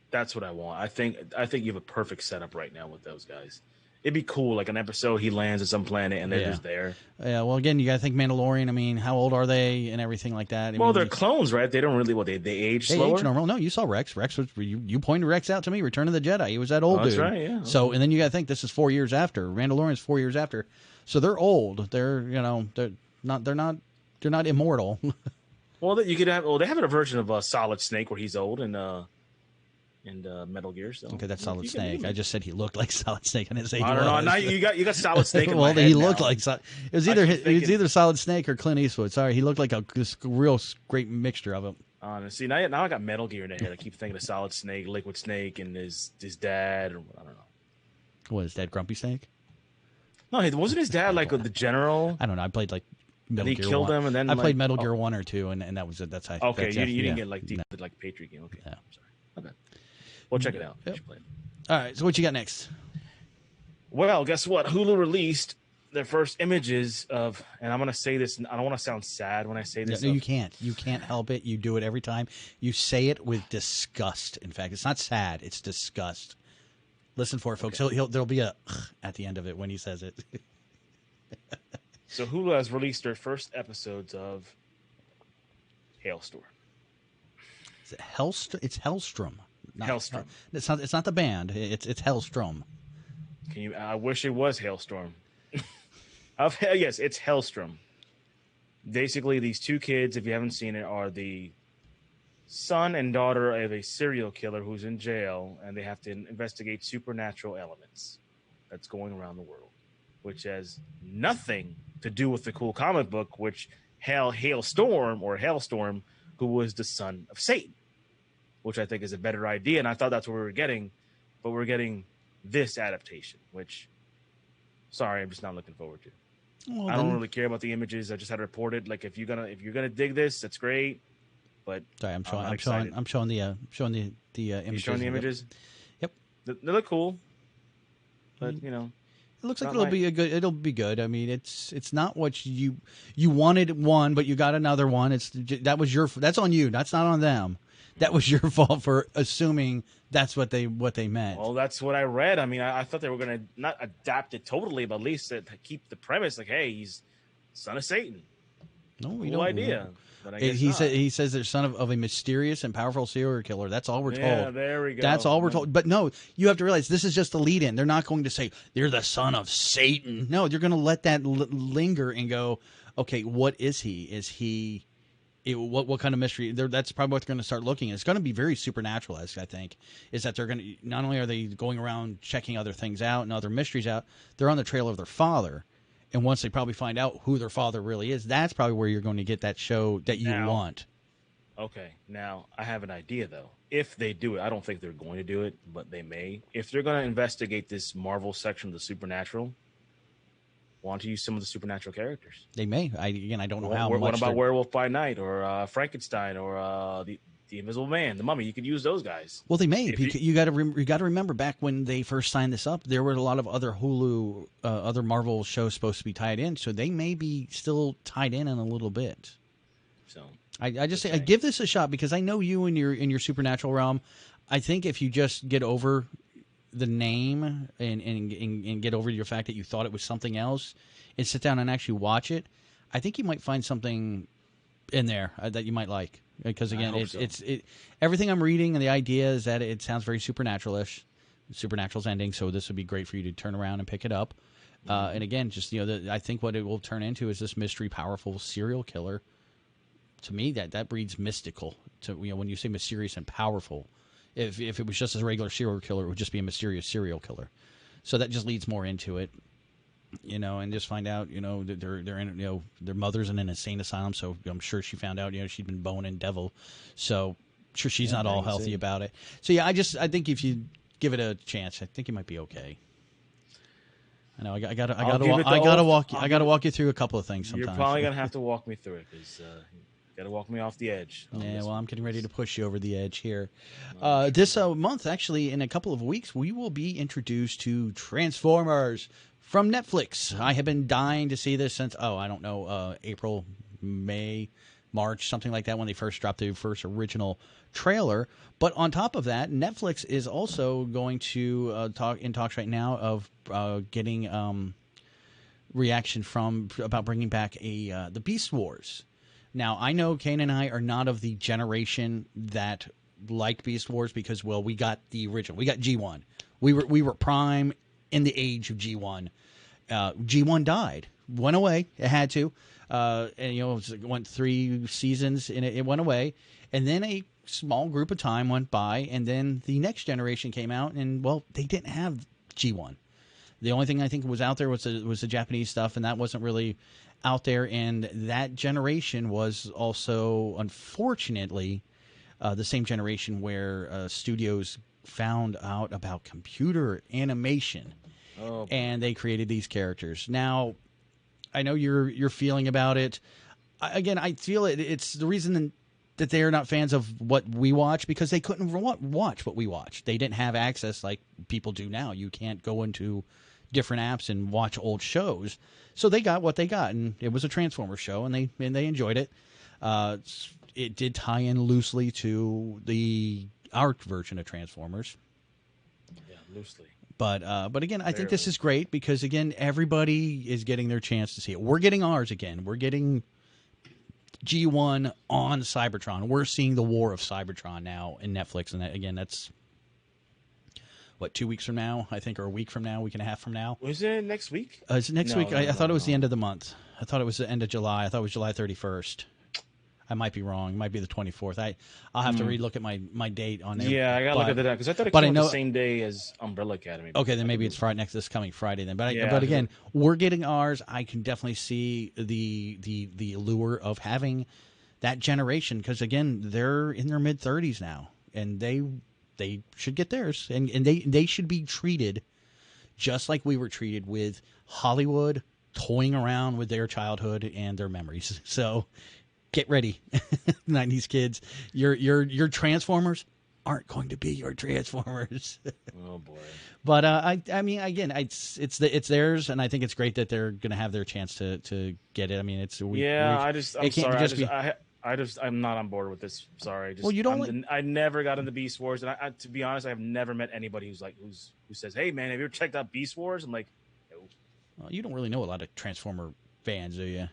That's what I want. I think you have a perfect setup right now with those guys. It'd be cool, like an episode he lands at some planet and they're just there. Yeah, well, again, you got to think Mandalorian. I mean, how old are they and everything like that? They're clones, right? They don't really, they age slower? Age normal. No, you saw Rex. Rex was, you pointed Rex out to me, Return of the Jedi. He was that old dude. That's right, yeah. Okay. So, and then you got to think this is 4 years after. Mandalorian's 4 years after. So they're old. They're, they're not immortal. Well, they have a version of Solid Snake where he's old and Metal Gear. So. Okay, that's Solid Snake. I just said he looked like Solid Snake, and his age. I don't know. Now you got Solid Snake. Well, he looked like it was either Solid Snake or Clint Eastwood. Sorry, he looked like this real great mixture of them. See, now I got Metal Gear in the head. I keep thinking of Solid Snake, Liquid Snake, and his dad. Or, I don't know. What, his dad, Grumpy Snake? No, wasn't his dad like the general? I don't know. I played like Metal he Gear killed 1. him, and then I played like, Metal Gear 1 or 2, and that was it. That's how. Okay, that's you didn't yeah. get like deep No. into like Patriot game. Okay, No. sorry. Okay, we'll check it out. Yep. You should play it. All right, so what you got next? Well, guess what? Hulu released their first images of, and I'm gonna say this. I don't want to sound sad when I say this. No, you can't. You can't help it. You do it every time. You say it with disgust. In fact, it's not sad. It's disgust. Listen for it, folks. Okay. There'll be a at the end of it when he says it. So Hulu has released their first episodes of Hailstorm. Is it It's Hellstrom. Hellstrom. It's not the band. It's Hellstrom. Can you? I wish it was Hailstorm. Yes, it's Hellstrom. Basically, these two kids, if you haven't seen it, are the son and daughter of a serial killer who's in jail, and they have to investigate supernatural elements that's going around the world, which has nothing to do with the cool comic book, which Hailstorm, who was the son of Satan, which I think is a better idea, and I thought that's what we were getting, but we're getting this adaptation, which, sorry, I'm just not looking forward to. Well, I don't really care about the images. I just had to report it. Like, if you're gonna dig this, that's great. But sorry, I'm showing the images. You showing the images? Yep. They look cool, but you know, it looks like it'll be good. I mean, it's not what you wanted one, but you got another one. That's on you. That's not on them. That was your fault for assuming that's what they meant. Well, that's what I read. I mean, I thought they were going to not adapt it totally, but at least to keep the premise like, hey, he's son of Satan. No, we cool don't. idea. But I guess he says they're son of a mysterious and powerful serial killer. That's all we're told. Yeah, there we go. That's all we're told. But no, you have to realize this is just the lead-in. They're not going to say they're the son of Satan. No, you're going to let that linger and go, okay, what is he? Is he... what kind of mystery? That's probably what they're going to start looking at. It's going to be very supernatural-esque, I think, is that they're going to, not only are they going around checking other things out and other mysteries out, they're on the trail of their father. And once they probably find out who their father really is, that's probably where you're going to get that show that you want. Okay, now I have an idea, though. If they do it, I don't think they're going to do it, but they may. If they're going to investigate this Marvel section of the supernatural, want to use some of the supernatural characters. They may. I don't know how much. What about Werewolf by Night or Frankenstein or the Invisible Man, the Mummy? You could use those guys. Well, they may. You got to remember back when they first signed this up, there were a lot of other Hulu, other Marvel shows supposed to be tied in, so they may be still tied in a little bit. So I just say I give this a shot because I know you in your supernatural realm. I think if you just get over the name and get over your fact that you thought it was something else and sit down and actually watch it, I think you might find something in there that you might like. Because again, it's everything I'm reading and the idea is that it sounds very supernatural-ish. Supernatural's ending, so this would be great for you to turn around and pick it up. And again, just I think what it will turn into is this mystery, powerful serial killer. To me, that breeds mystical. When you say mysterious and powerful. If it was just a regular serial killer, it would just be a mysterious serial killer. So that just leads more into it, and just find out, that they're in, their mother's in an insane asylum. So I'm sure she found out, she'd been boning devil. So sure she's not all healthy about it. So yeah, I think if you give it a chance, I think you might be okay. I know I gotta walk you through a couple of things sometimes. You're probably gonna have to walk me through it because. Got to walk me off the edge. Yeah, well, I'm getting ready to push you over the edge here. This month, actually, in a couple of weeks, we will be introduced to Transformers from Netflix. I have been dying to see this since, I don't know, April, May, March, something like that, when they first dropped the first original trailer. But on top of that, Netflix is also going to talks right now of getting reaction about bringing back the Beast Wars. Now, I know Kane and I are not of the generation that liked Beast Wars because, well, we got the original. We got G1. We were prime in the age of G1. G1 died. Went away. It had to. And, it went 3 seasons and it went away. And then a small group of time went by and then the next generation came out and, well, they didn't have G1. The only thing I think was out there was the Japanese stuff, and that wasn't really out there. And that generation was also, unfortunately, the same generation where studios found out about computer animation, and they created these characters. Now, I know your feeling about it. I feel it's the reason that they are not fans of what we watch because they couldn't watch what we watch. They didn't have access like people do now. You can't go into different apps and watch old shows. So they got what they got, and it was a Transformers show, and they enjoyed it. It did tie in loosely to our version of Transformers. Yeah, loosely. But again, I think this is great because again, everybody is getting their chance to see it. We're getting ours again. We're getting G1 on Cybertron. We're seeing the war of Cybertron now in Netflix, and that's what, 2 weeks from now, I think, or a week from now, week and a half from now. Was it next week? Is it next week? I thought it was the end of the month. I thought it was the end of July. I thought it was July 31st. I might be wrong. It might be the 24th. I'll have to relook at my date on there. Yeah, I got to look at that because I thought it came out the same day as Umbrella Academy. Okay, then maybe it's this coming Friday then. But again, we're getting ours. I can definitely see the allure of having that generation because again, they're in their mid 30s now, and they should get theirs, and they should be treated just like we were treated with Hollywood toying around with their childhood and their memories. So. Get ready, 90s kids. Your Transformers aren't going to be your Transformers. Oh boy! But I mean, again, it's theirs, and I think it's great that they're going to have their chance to get it. I mean, I'm not on board with this. Sorry. Well, you don't. I never got into Beast Wars, and to be honest, I've never met anybody who says, "Hey, man, have you ever checked out Beast Wars?" I'm like, no. Well, you don't really know a lot of Transformer fans, do you?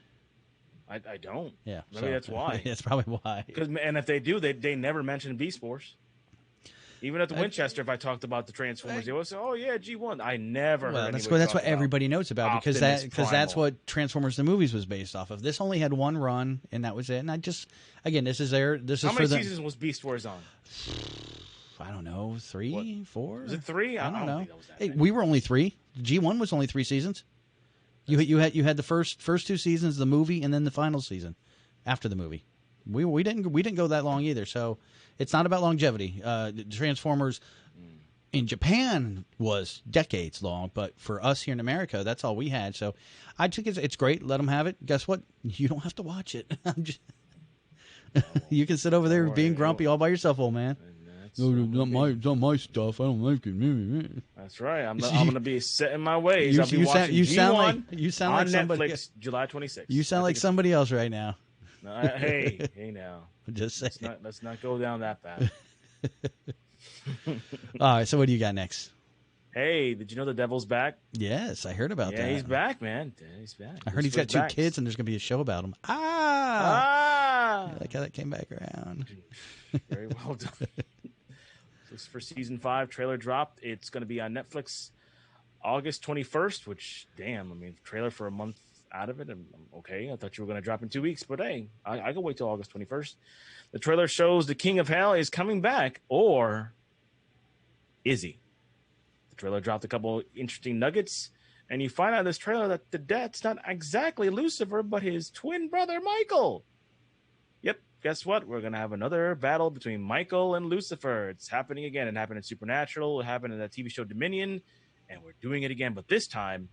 I don't. Yeah, maybe that's why. That's probably why. And if they do, they never mention Beast Wars. Even at the Winchester, if I talked about the Transformers, they would say, "Oh yeah, G1." I never. Well, that's what everybody knows about because that's what Transformers the movies was based off of. This only had one run, and that was it. And this is how many seasons was Beast Wars on? I don't know, 3, 4. Was it 3? I don't know. Think that was that hey, many. we were only 3. G1 was only 3 seasons. You had the first 2 seasons of the movie and then the final season after the movie. We didn't go that long either. So it's not about longevity. Transformers in Japan was decades long, but for us here in America, that's all we had. So I think it's great. Let them have it. Guess what? You don't have to watch it. You can sit over there being grumpy all by yourself, old man. No, not my stuff. I don't like it. That's right. I'm going to be set in my ways. I'll be watching you sound on like somebody. Netflix, July 26th. You sound like somebody else right now. No, hey now. Just saying. Let's not go down that path. All right. So what do you got next? Hey, did you know the Devil's back? Yes, I heard about that. Yeah, he's back, man. He's back. I heard he's got 2 kids, and there's going to be a show about him. I like how that came back around. Very well done. For season 5, trailer dropped. It's going to be on Netflix August 21st, which, damn, I mean, trailer for a month out of it. I'm okay. I thought you were going to drop in 2 weeks, but hey, I can wait till August 21st. The trailer shows the King of Hell is coming back, or is he? The trailer dropped a couple interesting nuggets, and you find out in this trailer that the death's not exactly Lucifer, but his twin brother, Michael. Yep. Guess what? We're going to have another battle between Michael and Lucifer. It's happening again. It happened in Supernatural. It happened in that TV show Dominion. And we're doing it again. But this time,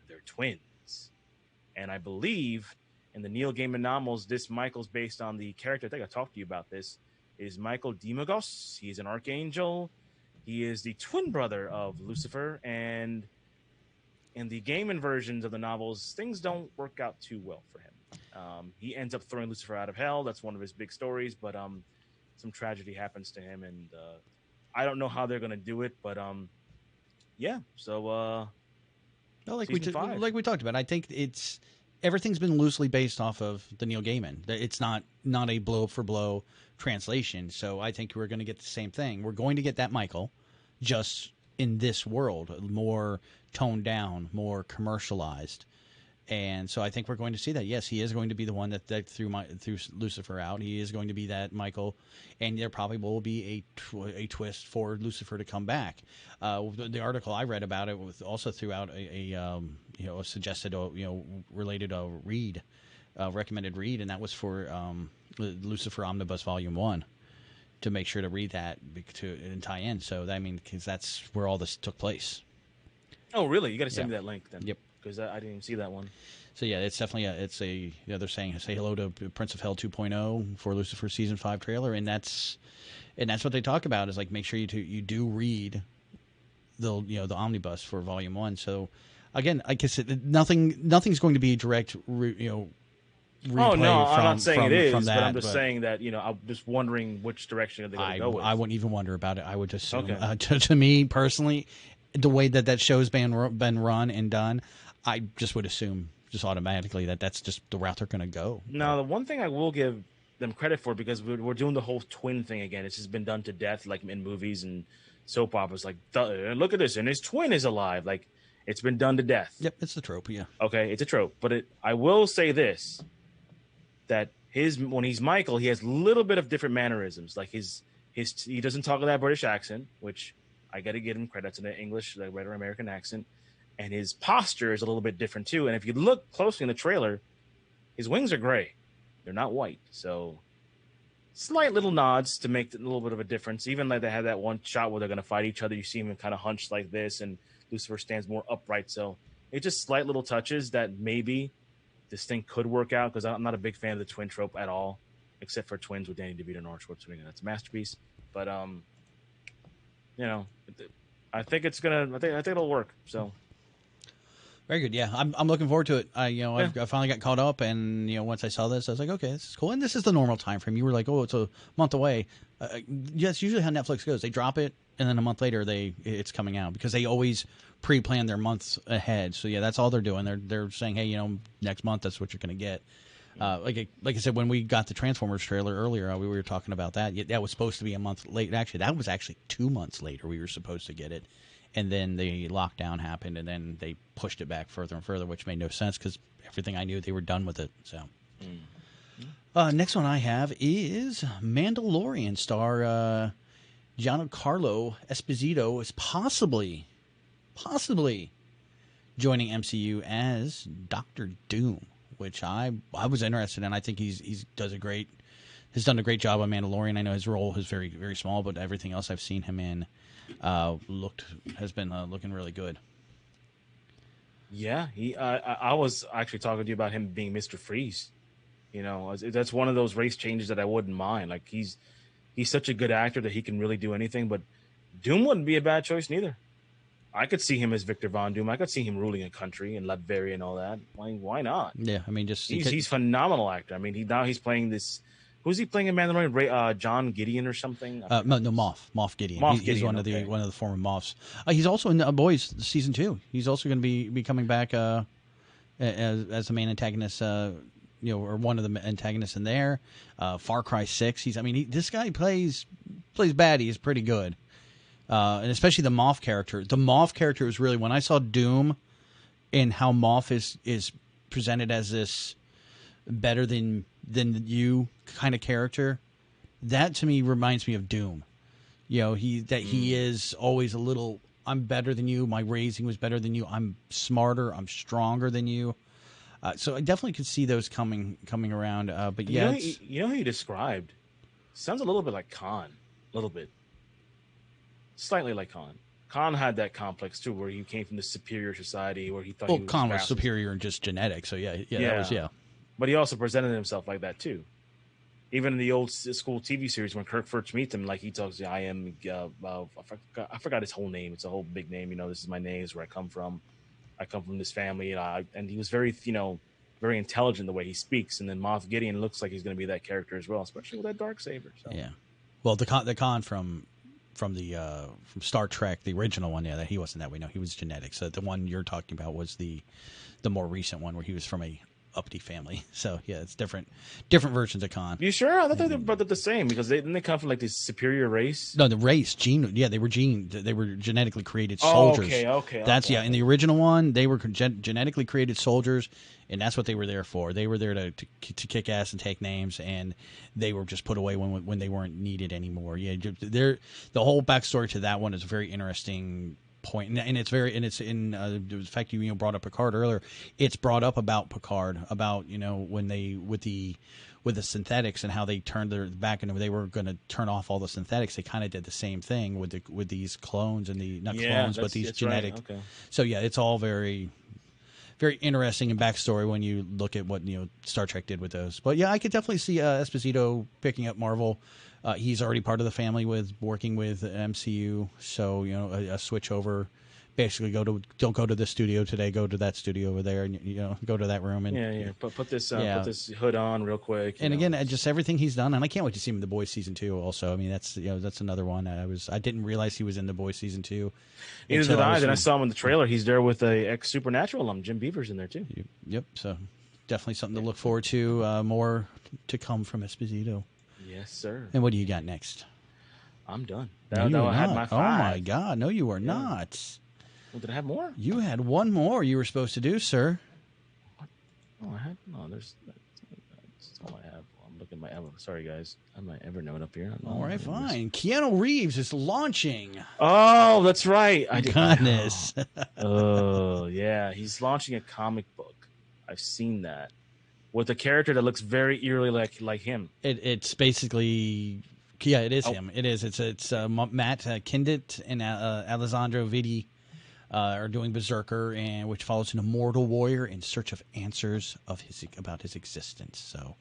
they're twins. And I believe in the Neil Gaiman novels, this Michael's based on the character, I think I talked to you about this, is Michael Demagos. He's an archangel. He is the twin brother of Lucifer. And in the Gaiman versions of the novels, things don't work out too well for him. He ends up throwing Lucifer out of hell. That's one of his big stories, but some tragedy happens to him, and I don't know how they're going to do it, but yeah. So, like we talked about, I think everything's been loosely based off of the Neil Gaiman. It's not a blow for blow translation. So I think we're going to get the same thing. We're going to get that Michael, just in this world, more toned down, more commercialized. And so I think we're going to see that. Yes, he is going to be the one that threw Lucifer out. He is going to be that Michael, and there probably will be a twist for Lucifer to come back. The article I read about it also threw out a suggested related read, recommended read, and that was for Lucifer Omnibus Volume 1, to make sure to read that and tie in. So because that's where all this took place. Oh, really? You got to send me that link then. Yep. because I didn't even see that one. So yeah, it's definitely they're saying say hello to Prince of Hell 2.0 for Lucifer season 5 trailer, and that's what they talk about is like make sure you do read the omnibus for volume 1. So again, I guess nothing's going to be direct replay. Oh no, I'm not saying it is, from that, but I'm just saying that I'm just wondering which direction they're going to go with. I wouldn't even wonder about it. I would assume. Okay. To me personally, the way that show's been run and done, I just would assume just automatically that's just the route they're going to go. Now, the one thing I will give them credit for, because we're doing the whole twin thing again. It's just been done to death, like in movies and soap operas. Like, look at this, and his twin is alive. Like, it's been done to death. Yep, it's the trope. Yeah. Okay, it's a trope, but I will say this: that when he's Michael, he has a little bit of different mannerisms. Like he doesn't talk with that British accent, which I got to give him credit. It's an English, like regular American accent, and his posture is a little bit different too. And if you look closely in the trailer, his wings are gray; they're not white. So slight little nods to make a little bit of a difference. Even like they had that one shot where they're going to fight each other. You see him kind of hunched like this, and Lucifer stands more upright. So it's just slight little touches that maybe this thing could work out, because I'm not a big fan of the twin trope at all, except for Twins with Danny DeVito and Arnold Schwarzenegger. That's a masterpiece. But I think it's gonna. I think it'll work. So very good. Yeah, I'm looking forward to it. I finally got caught up, and once I saw this, I was like, okay, this is cool. And this is the normal time frame. You were like, oh, it's a month away. Yes, usually how Netflix goes. They drop it, and then a month later it's coming out, because they always pre-plan their months ahead. So yeah, that's all they're doing. They're saying, hey, next month that's what you're going to get. Like I said, when we got the Transformers trailer earlier, we were talking about that. That was supposed to be a month late. Actually, that was 2 months later we were supposed to get it, and then the lockdown happened, and then they pushed it back further and further, which made no sense because everything I knew they were done with it. So. Next one I have is Mandalorian star Giancarlo Esposito is possibly joining MCU as Doctor Doom, which I was interested in. I think has done a great job on Mandalorian. I know his role is very, very small, but everything else I've seen him in has been looking really good. Yeah, I was actually talking to you about him being Mr. Freeze. That's one of those race changes that I wouldn't mind. Like he's such a good actor that he can really do anything. But Doom wouldn't be a bad choice neither. I could see him as Victor Von Doom. I could see him ruling a country in Latveria and all that. Why not? Yeah, I mean, he's phenomenal actor. I mean, he's playing this. Who's he playing in Mandalorian? John Gideon or something? No, Moff Gideon. He's one of the former Moffs. He's also in Boys season 2. He's also going to be coming back as the main antagonist. Or one of the antagonists in there. Far Cry 6. This guy plays bad. He's pretty good. And especially the Moff character. The Moff character is really, when I saw Doom and how Moff is presented as this better than you kind of character, that to me reminds me of Doom. He is always a little, I'm better than you. My raising was better than you. I'm smarter. I'm stronger than you. So I definitely could see those coming around. But yeah, who you described sounds a little bit like Khan, a little bit, slightly like Khan. Khan had that complex too, where he came from the superior society, where he thought. Well, Khan was superior in just genetics, so that was. But he also presented himself like that too. Even in the old school TV series, when Kirk first meets him, like he talks, I am. I forgot his whole name. It's a whole big name. This is my name. This is where I come from. I come from this family, and he was very, very intelligent the way he speaks. And then Moff Gideon looks like he's going to be that character as well, especially with that Darksaber. So. Yeah, well, the Khan from Star Trek, the original one, that he wasn't that way. No, he was genetic. So the one you're talking about was the more recent one where he was from a uppity family. So yeah, it's different versions of Khan. You sure? I thought they were the same, because they come from like this superior race. No, the race they were genetically created soldiers. Okay. In the original one, they were genetically created soldiers, and that's what they were there for. They were there to kick ass and take names, and they were just put away when they weren't needed anymore. Yeah, the whole backstory to that one is a very interesting point, and it's in the fact you brought up Picard earlier. It's brought up about Picard, about when they with the synthetics and how they turned their back and they were going to turn off all the synthetics. They kind of did the same thing with these clones and these genetics. Right. Okay. So yeah, it's all very very interesting in backstory when you look at what Star Trek did with those. But yeah, I could definitely see Esposito picking up Marvel. He's already part of the family with working with MCU, so a switch over. Basically, don't go to this studio today. Go to that studio over there, and go to that room. And Put this hood on real quick. And again, just everything he's done, and I can't wait to see him in The Boys season 2. Also, I mean that's another one. I didn't realize he was in The Boys season 2. Neither did I. Then I saw him in the trailer. He's there with a ex Supernatural alum. Jim Beaver's in there too. Yep. So definitely something to look forward to. More to come from Esposito. Yes, sir. And what do you got next? I'm done. I had my 5. Oh my God! No, you are not. Well, did I have more? You had one more you were supposed to do, sir. What? Oh, I had that's all I have. I'm looking at my sorry guys. I have my Evernote up here. All right, fine. Keanu Reeves is launching. Oh, that's right. Goodness. Oh yeah, he's launching a comic book. I've seen that with a character that looks very eerily like him. It's basically it is him. It is. It's Matt Kindit and Alessandro Vitti. Are doing Berserker, and which follows an immortal warrior in search of answers about his existence. So,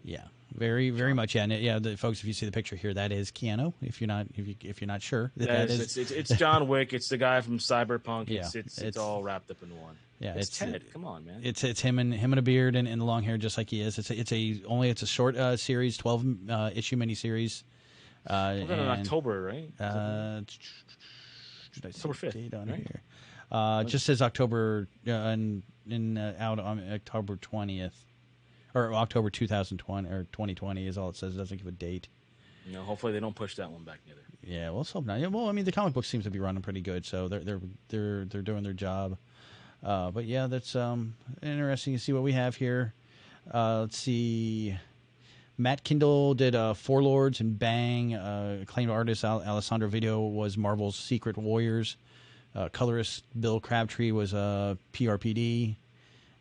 yeah, very, very much. Yeah, and folks, if you see the picture here, that is Keanu. If you're not sure, that is it's John Wick. It's the guy from Cyberpunk. Yeah, it's all wrapped up in one. Yeah, it's Ted. Come on, man. It's him and a beard and the long hair, just like he is. It's a short series, 12 issue miniseries. We're in October, right? October 5th, on here. Just says October out on October 20th, or October 2020 or 2020 is all it says. It doesn't give a date. Hopefully they don't push that one back neither. Yeah, well, let's hope not. Yeah, well, I mean, the comic book seems to be running pretty good, so they're doing their job. But yeah, that's interesting to see what we have here. Let's see. Matt Kindle did Four Lords and Bang. Acclaimed artist Alessandro Video was Marvel's Secret Warriors. Colorist Bill Crabtree was PRPD.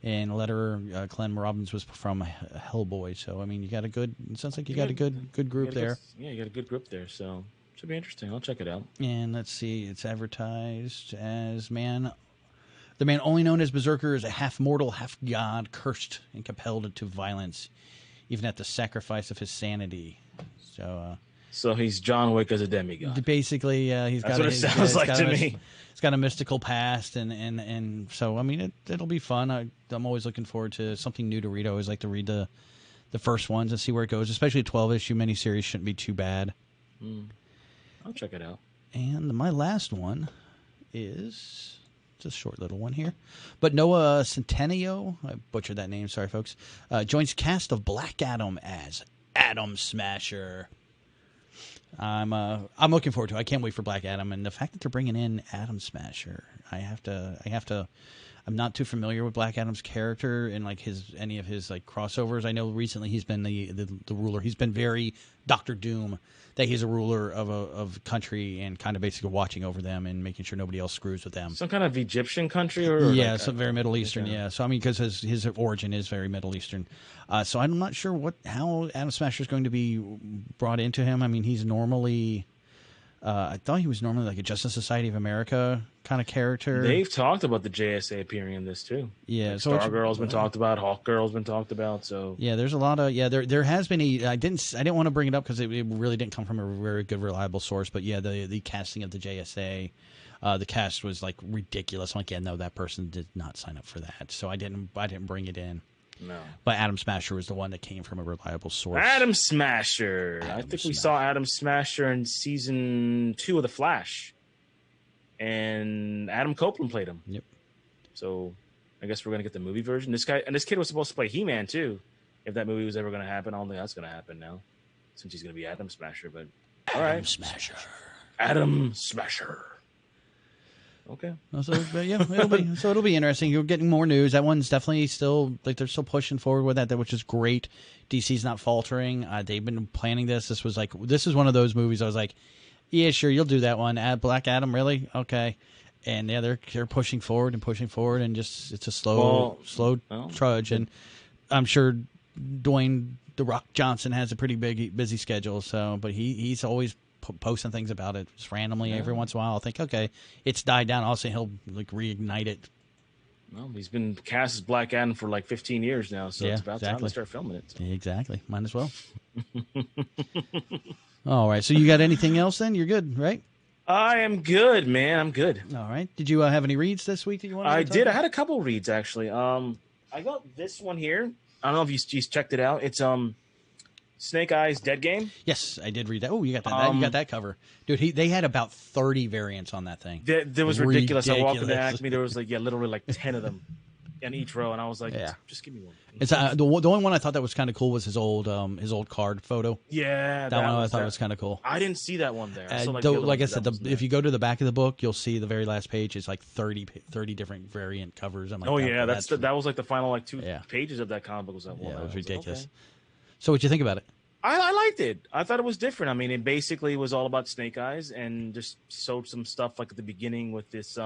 And letterer Clem Robbins was from Hellboy. So, I mean, you got it sounds like you got a good group there. You got a good group there. So, should be interesting. I'll check it out. And let's see. It's advertised as the man only known as Berserker is a half mortal, half god, cursed and compelled to violence, even at the sacrifice of his sanity. So he's John Wick as a demigod. Basically, he's That's got. What it sounds like to me. He's got a mystical past, and so I mean, it'll be fun. I'm always looking forward to something new to read. I always like to read the first ones and see where it goes. Especially a 12-issue miniseries shouldn't be too bad. I'll check it out. And my last one is. It's a short little one here. But Noah Centineo, I butchered that name, sorry folks, joins cast of Black Adam as Atom Smasher. I'm looking forward to it. I can't wait for Black Adam, and the fact that they're bringing in Atom Smasher, I have to I'm not too familiar with Black Adam's character and like any of his like crossovers. I know recently he's been the ruler. He's been very Doctor Doom, that he's a ruler of a country and kind of basically watching over them and making sure nobody else screws with them. Some kind of Egyptian country, or yeah, some very Middle Eastern. Yeah, so I mean, because his origin is very Middle Eastern. So I'm not sure how Atom Smasher is going to be brought into him. I mean, he's normally. I thought he was normally like a Justice Society of America kind of character. They've talked about the JSA appearing in this too. Yeah, like so Stargirl's been talked about, Hawkgirl's been talked about. So yeah, there's a lot of there has been a. I didn't want to bring it up because it really didn't come from a very good reliable source. But yeah, the casting of the JSA, the cast was like ridiculous. I'm like, yeah, no, that person did not sign up for that, so I didn't bring it in. No. But Atom Smasher was the one that came from a reliable source. Atom Smasher. I think we saw Atom Smasher in season 2 of The Flash. And Adam Copeland played him. Yep. So I guess we're going to get the movie version. This kid was supposed to play He-Man too. If that movie was ever going to happen, I don't think that's going to happen now. Since he's going to be Atom Smasher. But all right. Atom Smasher. Atom Smasher. Okay. So yeah, it'll be interesting. You're getting more news. That one's definitely still like they're still pushing forward with that, which is great. DC's not faltering. They've been planning this. This is one of those movies. I was like, yeah, sure, you'll do that one. Black Adam, really? Okay. And yeah, they're pushing forward and just it's a slow trudge. And I'm sure Dwayne The Rock Johnson has a pretty busy schedule. So, but he's always posting things about it just randomly every once in a while. I'll think, okay, it's died down. I'll say he'll like reignite it Well, he's been cast as Black Adam for like 15 years now, so Yeah, it's about time to exactly. start filming it. So. Exactly. Might as well. All right. So you got anything else then? You're good, right? I am good, man. I'm good. All right. Did you have any reads this week that you wanted I to talk did. I about? had a couple reads actually. I got this one here. I don't know if you checked it out. It's Snake Eyes Dead Game. Yes, I did read that. Oh, you got that. You got that cover, dude. They had about 30 variants on that thing. That was ridiculous. I walked into Acme. There was literally like 10 of them in each row, and I was like, just give me one. It's the only one I thought that was kind of cool was his old card photo. Yeah, that one I thought was kind of cool. I didn't see that one there. I saw, like I said, if you go to the back of the book, you'll see the very last page is like 30 different variant covers. I'm like, oh yeah, that was like the final like 2 yeah. pages of that comic book. Was that one? Yeah, it was ridiculous. Like, okay. So what'd you think about it? I liked it. I thought it was different. I mean, it basically was all about Snake Eyes and just showed some stuff like at the beginning with this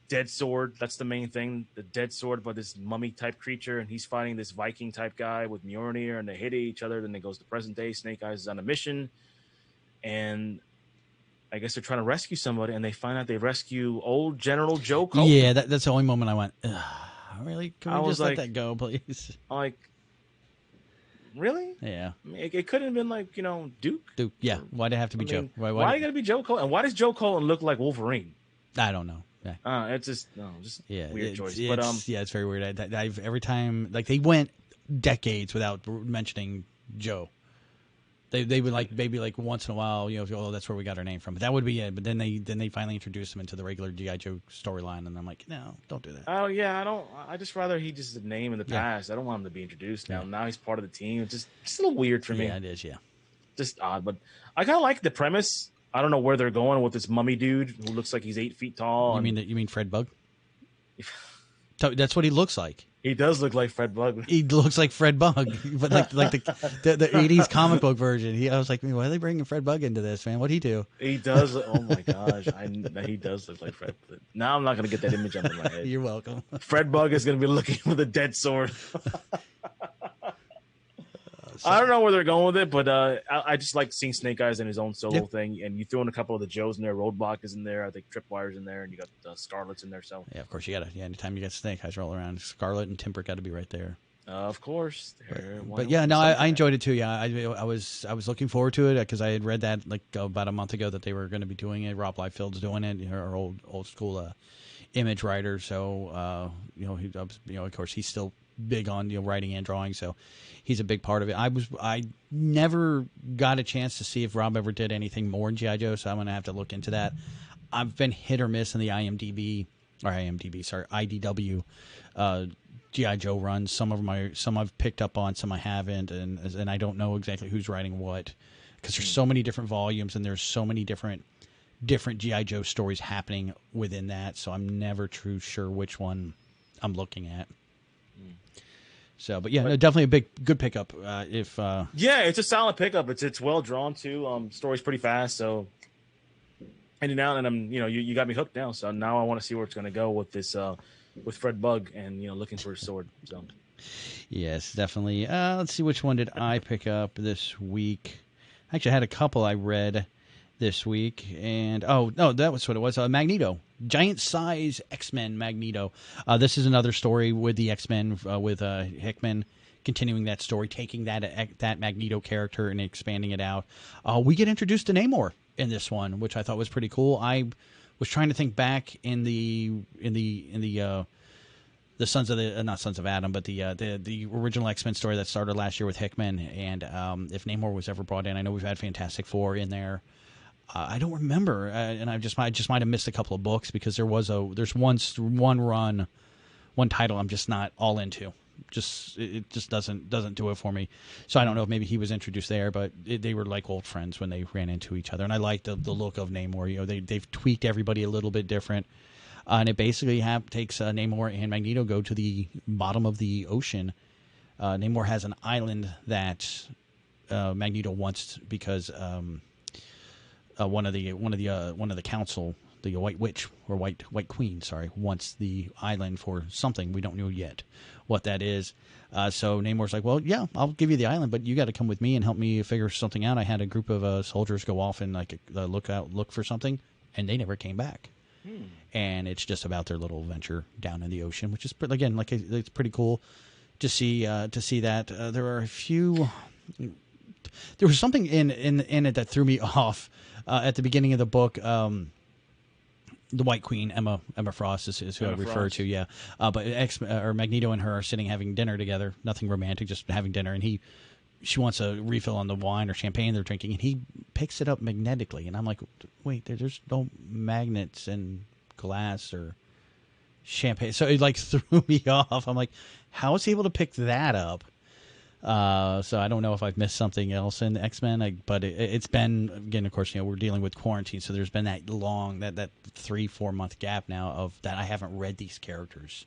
dead sword. That's the main thing. The dead sword by this mummy type creature, and he's fighting this Viking type guy with Mjolnir, and they hit each other. Then it goes to present day. Snake Eyes is on a mission, and I guess they're trying to rescue somebody, and they find out they rescue old General Joe Cole. Yeah, that's the only moment I went, really? Can we just let that go, please? Like, really? Yeah. I mean, it couldn't have been like, Duke. Yeah. Why'd it have to be Joe? Why you gotta be Joe Cole? And why does Joe Cole look like Wolverine? I don't know. Yeah. It's just weird choice. But it's very weird. I've every time they went decades without mentioning Joe. They would maybe once in a while, oh, that's where we got our name from. But that would be it. But then they finally introduced him into the regular G.I. Joe storyline, and I'm like, no, don't do that. Oh yeah, I don't. I just rather he just a name in the past. I don't want him to be introduced now. Now he's part of the team. It's just a little weird for me. Yeah, it is. Yeah, just odd. But I kind of like the premise. I don't know where they're going with this mummy dude who looks like he's 8 feet tall. You mean Fred Bug? That's what he looks like. He does look like Fred Bug. He looks like Fred Bug, but like the 80s comic book version. I was like, why are they bringing Fred Bug into this, man? What'd he do? He does. Oh my gosh, he does look like Fred. Now I'm not gonna get that image up in my head. You're welcome. Fred Bug is gonna be looking with a dead sword. I don't know where they're going with it, but I just like seeing Snake Eyes in his own solo thing. And you throw in a couple of the Joes in there. Roadblock is in there. I think Tripwire's in there, and you got Scarlet's in there. So yeah, of course you got to. Yeah, anytime you got Snake Eyes roll around, Scarlet and Temper got to be right there. Of course. But yeah, no, I enjoyed it too. Yeah, I was looking forward to it because I had read that like about a month ago that they were going to be doing it. Rob Liefeld's doing it, our old school image writer. So of course he's still big on writing and drawing, so he's a big part of it. I never got a chance to see if Rob ever did anything more in G.I. Joe, so I'm gonna have to look into that. I've been hit or miss in the IDW G.I. Joe runs. Some I've picked up on, some I haven't, and I don't know exactly who's writing what because there's so many different volumes and there's so many different G.I. Joe stories happening within that, so I'm never sure which one I'm looking at. So, but yeah, definitely a good pickup. Yeah, it's a solid pickup. It's well drawn too. Story's pretty fast. So, and now, and I'm you got me hooked now. So now I want to see where it's going to go with this with Fred Bug and looking for his sword. So, yes, definitely. Let's see, which one did I pick up this week? Actually, I had a couple I read this week, and that was what it was. Magneto. Giant size X-Men Magneto. This is another story with the X-Men with Hickman continuing that story, taking that Magneto character and expanding it out. We get introduced to Namor in this one, which I thought was pretty cool. I was trying to think back in the Sons of the not Sons of Adam, but the original X-Men story that started last year with Hickman, and if Namor was ever brought in. I know we've had Fantastic Four in there. I don't remember, and I just might have missed a couple of books because there's one title I'm just not all into. It just doesn't do it for me. So I don't know if maybe he was introduced there, but they were like old friends when they ran into each other, and I like the look of Namor. They've tweaked everybody a little bit different, and it basically takes Namor and Magneto go to the bottom of the ocean. Namor has an island that Magneto wants because. One of the council, the White Witch or White Queen, wants the island for something we don't know yet what that is. So Namor's like, well, yeah, I'll give you the island, but you got to come with me and help me figure something out. I had a group of soldiers go off and look for something, and they never came back. and it's just about their little venture down in the ocean, which is again it's pretty cool to see that. There are a few. There was something in it that threw me off at the beginning of the book. The White Queen, Emma Frost is who I refer to, yeah. But Magneto and her are sitting having dinner together. Nothing romantic, just having dinner. And she wants a refill on the wine or champagne they're drinking, and he picks it up magnetically. And I'm like, wait, there's no magnets in glass or champagne. So it threw me off. I'm like, how is he able to pick that up? So I don't know if I've missed something else in X-Men, but it's been, again, of course, we're dealing with quarantine, so there's been that long, that 3-4 month gap now of that I haven't read these characters.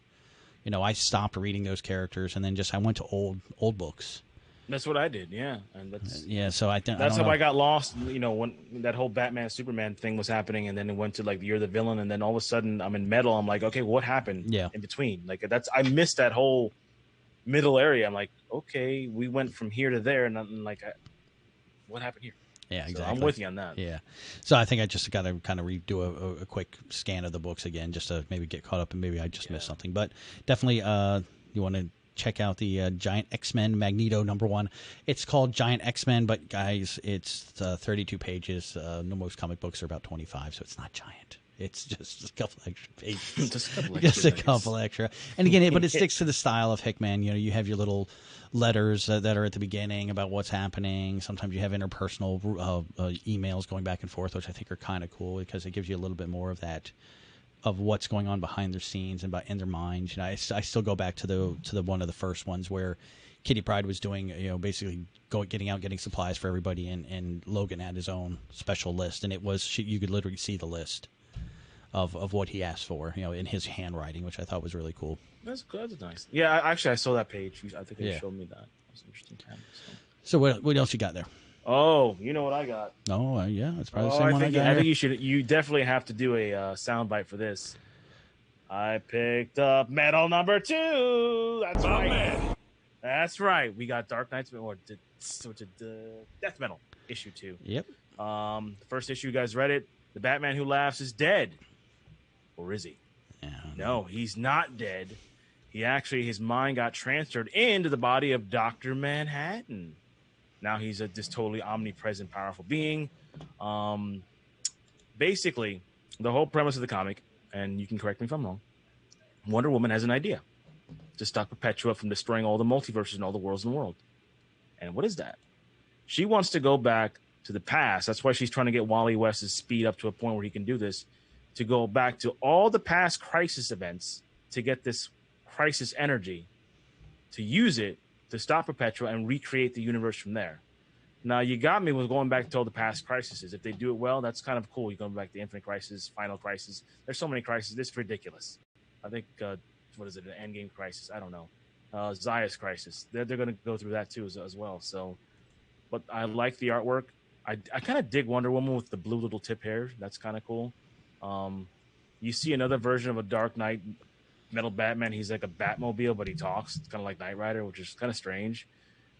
I stopped reading those characters, and then I went to old books. That's what I did, yeah, and that's So that's how I got lost. When that whole Batman Superman thing was happening, and then it went to You're the Villain, and then all of a sudden I'm in Metal. I'm like, okay, what happened? In between? I missed that whole middle area. I'm like, okay, we went from here to there, and I'm like, what happened here? Yeah, exactly. So I'm with you on that. Yeah. So I think I just got to kind of redo a quick scan of the books again, just to maybe get caught up, and maybe I just missed something. But definitely, you want to check out the Giant X-Men Magneto #1. It's called Giant X-Men, but guys, it's 32 pages. Most comic books are about 25, so it's not giant. It's just a couple extra pages. Just a couple extra. And again, but it sticks to the style of Hickman. You have your little letters that are at the beginning about what's happening. Sometimes you have interpersonal emails going back and forth, which I think are kind of cool because it gives you a little bit more of that, of what's going on behind their scenes and in their minds. I still go back to the one of the first ones where Kitty Pryde was doing, basically getting supplies for everybody, and Logan had his own special list, and it was you could literally see the list of what he asked for, in his handwriting, which I thought was really cool. That's nice. Yeah, I saw that page. I think you showed me that. It was an interesting time. So what else you got there? Oh, you know what I got? Oh, yeah, it's probably the same one I got. I think you definitely have to do a soundbite for this. I picked up Metal #2. That's right. Man. That's right. We got Dark Knight's Death Metal #2. Yep. The first issue, you guys read it. The Batman Who Laughs is dead. Or is he? Yeah. No, he's not dead. His mind got transferred into the body of Dr. Manhattan. Now he's this totally omnipresent, powerful being. Basically, the whole premise of the comic, and you can correct me if I'm wrong, Wonder Woman has an idea to stop Perpetua from destroying all the multiverses and all the worlds in the world. And what is that? She wants to go back to the past. That's why she's trying to get Wally West's speed up to a point where he can do this, to go back to all the past crisis events to get this crisis energy, to use it to stop Perpetua and recreate the universe from there. Now, you got me with going back to all the past crises. If they do it well, that's kind of cool. You're going back to Infinite Crisis, Final Crisis. There's so many crises. It's ridiculous. I think, what is it, an Endgame Crisis? I don't know. Zayas Crisis. They're going to go through that too as well. So, but I like the artwork. I kind of dig Wonder Woman with the blue little tip hair. That's kind of cool. You see another version of a Dark Knight Metal Batman. He's like a Batmobile, but he talks. It's kind of like Knight Rider, which is kind of strange.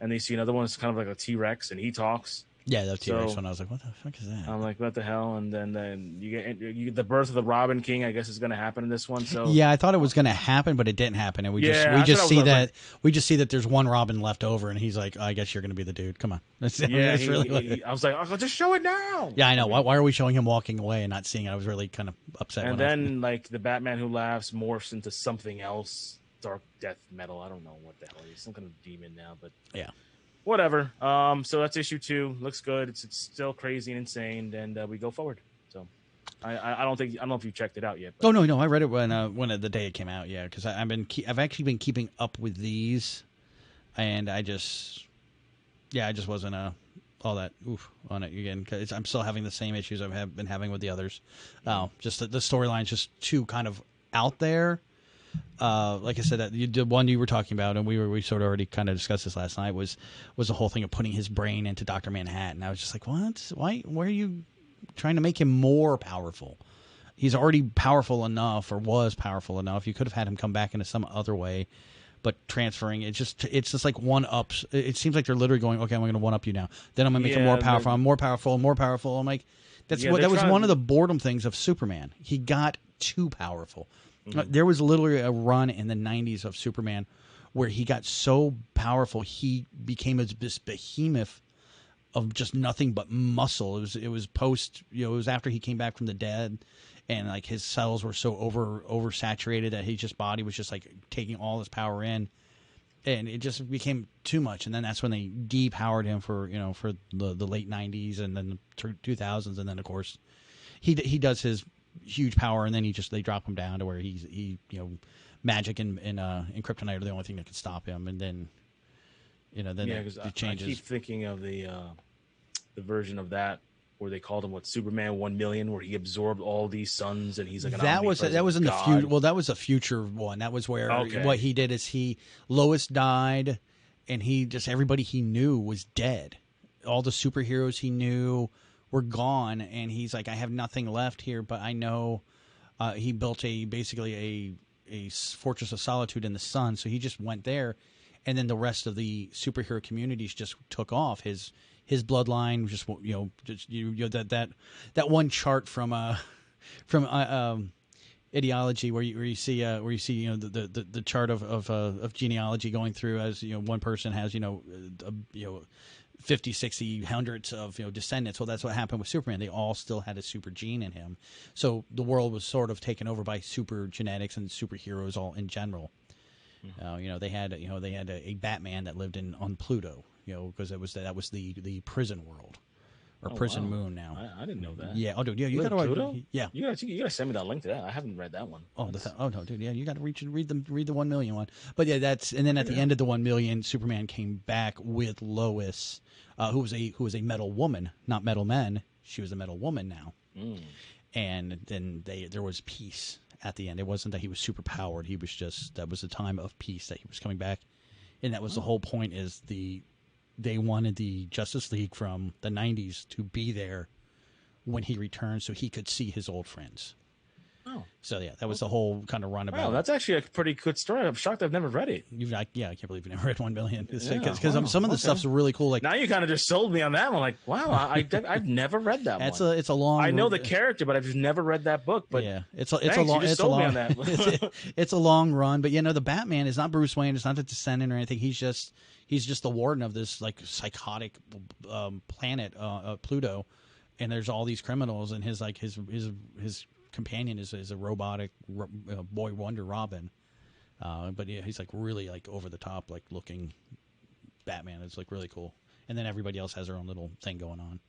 And then you see another one that's kind of like a T-Rex, and he talks. Yeah, that T-Rex one. I was like, what the fuck is that? I'm like, what the hell? And then you get the birth of the Robin King, I guess, is going to happen in this one. So yeah, I thought it was going to happen, but it didn't happen, and we just see that there's one Robin left over, and he's like, I guess you're going to be the dude. Come on. I was like, oh, just show it now. Yeah, I know. Why are we showing him walking away and not seeing it? I was really kind of upset. And then the Batman Who Laughs morphs into something else, Dark Death Metal. I don't know what the hell he is. Some kind of demon now, but yeah. Whatever. So that's issue 2. Looks good. It's still crazy and insane, and we go forward. So I don't know if you checked it out yet. But. Oh no, I read it when the day it came out. Yeah, because I've actually been keeping up with these, and I just wasn't all that on it again, because I'm still having the same issues I've been having with the others. Just the storyline's just too kind of out there. Like I said, the one you were talking about, and we sort of already kind of discussed this last night, was the whole thing of putting his brain into Dr. Manhattan. I was just like, what? Why are you trying to make him more powerful? He's already powerful enough, or was powerful enough. You could have had him come back into some other way, but transferring it's just like one ups. It seems like they're literally going, okay, I'm going to one up you now. Then I'm going to make him more powerful. I'm more powerful and more powerful. I'm like, That was one of the boredom things of Superman. He got too powerful. There was literally a run in the 90s of Superman where he got so powerful he became this behemoth of just nothing but muscle. It was post, it was after he came back from the dead, and like his cells were so oversaturated that his body was just like taking all his power in, and it just became too much. And then that's when they depowered him for the late 90s and then the 2000s, and then of course he does his huge power, and then they drop him down to where he magic and kryptonite are the only thing that can stop him, and then it changes. I keep thinking of the version of that where they called him Superman 1,000,000, where he absorbed all these suns and he's like that was in the future. Well, that was a future one. That was where what he did is Lois died, and everybody he knew was dead. All the superheroes he knew were gone, and he's like, I have nothing left here, but I know he built basically a fortress of solitude in the sun, so he just went there, and then the rest of the superhero communities just took off. His bloodline just that one chart from Ideology where you see the chart of genealogy going through, as one person has 50, 60, hundreds of descendants. Well, that's what happened with Superman. They all still had a super gene in him, so the world was sort of taken over by super genetics and superheroes all in general. They had a Batman that lived on Pluto, because that was the prison world or prison moon now. I didn't know that. Yeah. Oh, dude. Yeah, you got to Pluto. Yeah. You got to send me that link to that. I haven't read that one. Oh no, dude. Yeah, you got to read the 1,000,000 one. But yeah, and then at the end of the 1,000,000, Superman came back with Lois, who was a metal woman, not metal men. She was a metal woman now. And then there was peace at the end. It wasn't that he was super powered. He was that was a time of peace that he was coming back, and that was the whole point. Is they wanted the Justice League from the 90s to be there when he returned, so he could see his old friends. Oh, so yeah, that was the whole kind of runabout. Wow, that's actually a pretty good story. I'm shocked I've never read it. I can't believe you never read 1,000,000. Because some of the stuff's really cool. Like now, you kind of just sold me on that one. Like, wow, I've never read that one. It's a long. I know the character, but I've just never read that book. But yeah, it's a long. It's a long run. But the Batman is not Bruce Wayne. It's not the Descendant or anything. He's just the warden of this like psychotic planet, Pluto, and there's all these criminals, and his companion is a robotic boy wonder Robin, but yeah, he's like really like over the top like looking Batman. It's like really cool, and then everybody else has their own little thing going on.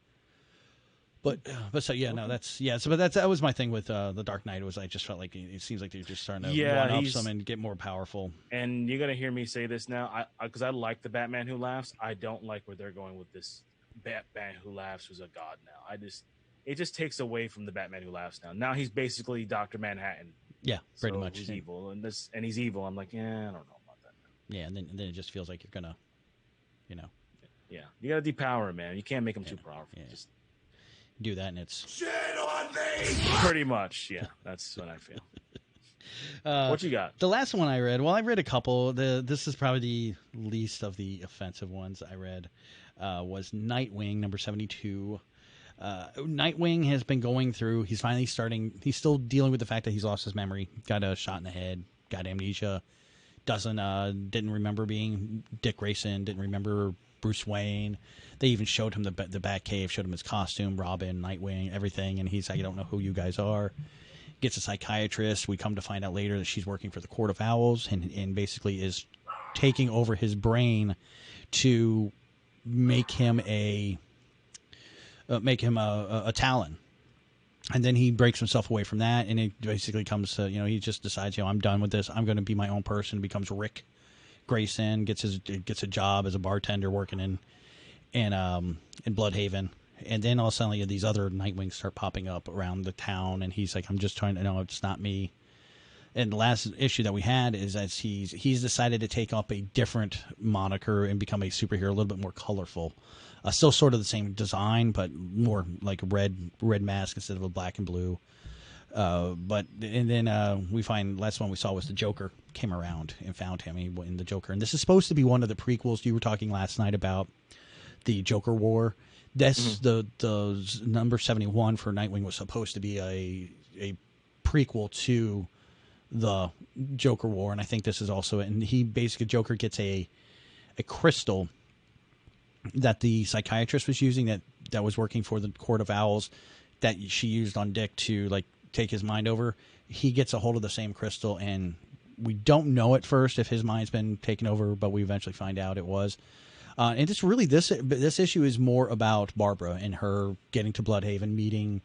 But so yeah, no, that was my thing with the Dark Knight. I just felt like it seems like they're just starting to one up some and get more powerful. And you're gonna hear me say this now, because I like the Batman Who Laughs. I don't like where they're going with this Batman Who Laughs, who's a god now. It just takes away from the Batman Who Laughs now. Now he's basically Dr. Manhattan. Yeah, pretty much. He's evil, and he's evil. I'm like, I don't know about that now. Yeah, and then it just feels like you're gonna, Yeah, you gotta depower him, man. You can't make him too powerful. Yeah. Just do that, and it's shit on me. Pretty much, yeah. That's what I feel. What you got? The last one I read. Well, I read a couple. This is probably the least of the offensive ones I read. Was Nightwing number 72. Nightwing has been going through. He's still dealing with the fact that he's lost his memory. Got a shot in the head. Got amnesia. Didn't remember being Dick Grayson. Didn't remember Bruce Wayne. They even showed him the Batcave. Showed him his costume, Robin, Nightwing, everything. And he's like, I don't know who you guys are. Gets a psychiatrist. We come to find out later that she's working for the Court of Owls and basically is taking over his brain to make him a Talon. And then he breaks himself away from that, and it basically comes to, he just decides, I'm done with this. I'm going to be my own person. Becomes Rick Grayson, gets a job as a bartender working in Bloodhaven. And then all of a sudden these other Nightwings start popping up around the town, and he's like, I'm just trying to know it's not me. And the last issue that we had is that he's decided to take up a different moniker and become a superhero, a little bit more colorful. Still sort of the same design, but more like red mask instead of a black and blue. And then we find last one we saw was the Joker came around and found him. He went in the Joker, and this is supposed to be one of the prequels. You were talking last night about the Joker War. This the number 71 for Nightwing was supposed to be a prequel to the Joker War, and I think this is also it. And he basically Joker gets a crystal that the psychiatrist was using that was working for the Court of Owls that she used on Dick to like take his mind over. He gets a hold of the same crystal, and we don't know at first if his mind's been taken over, but we eventually find out it was. And it's really this issue is more about Barbara and her getting to Bloodhaven, meeting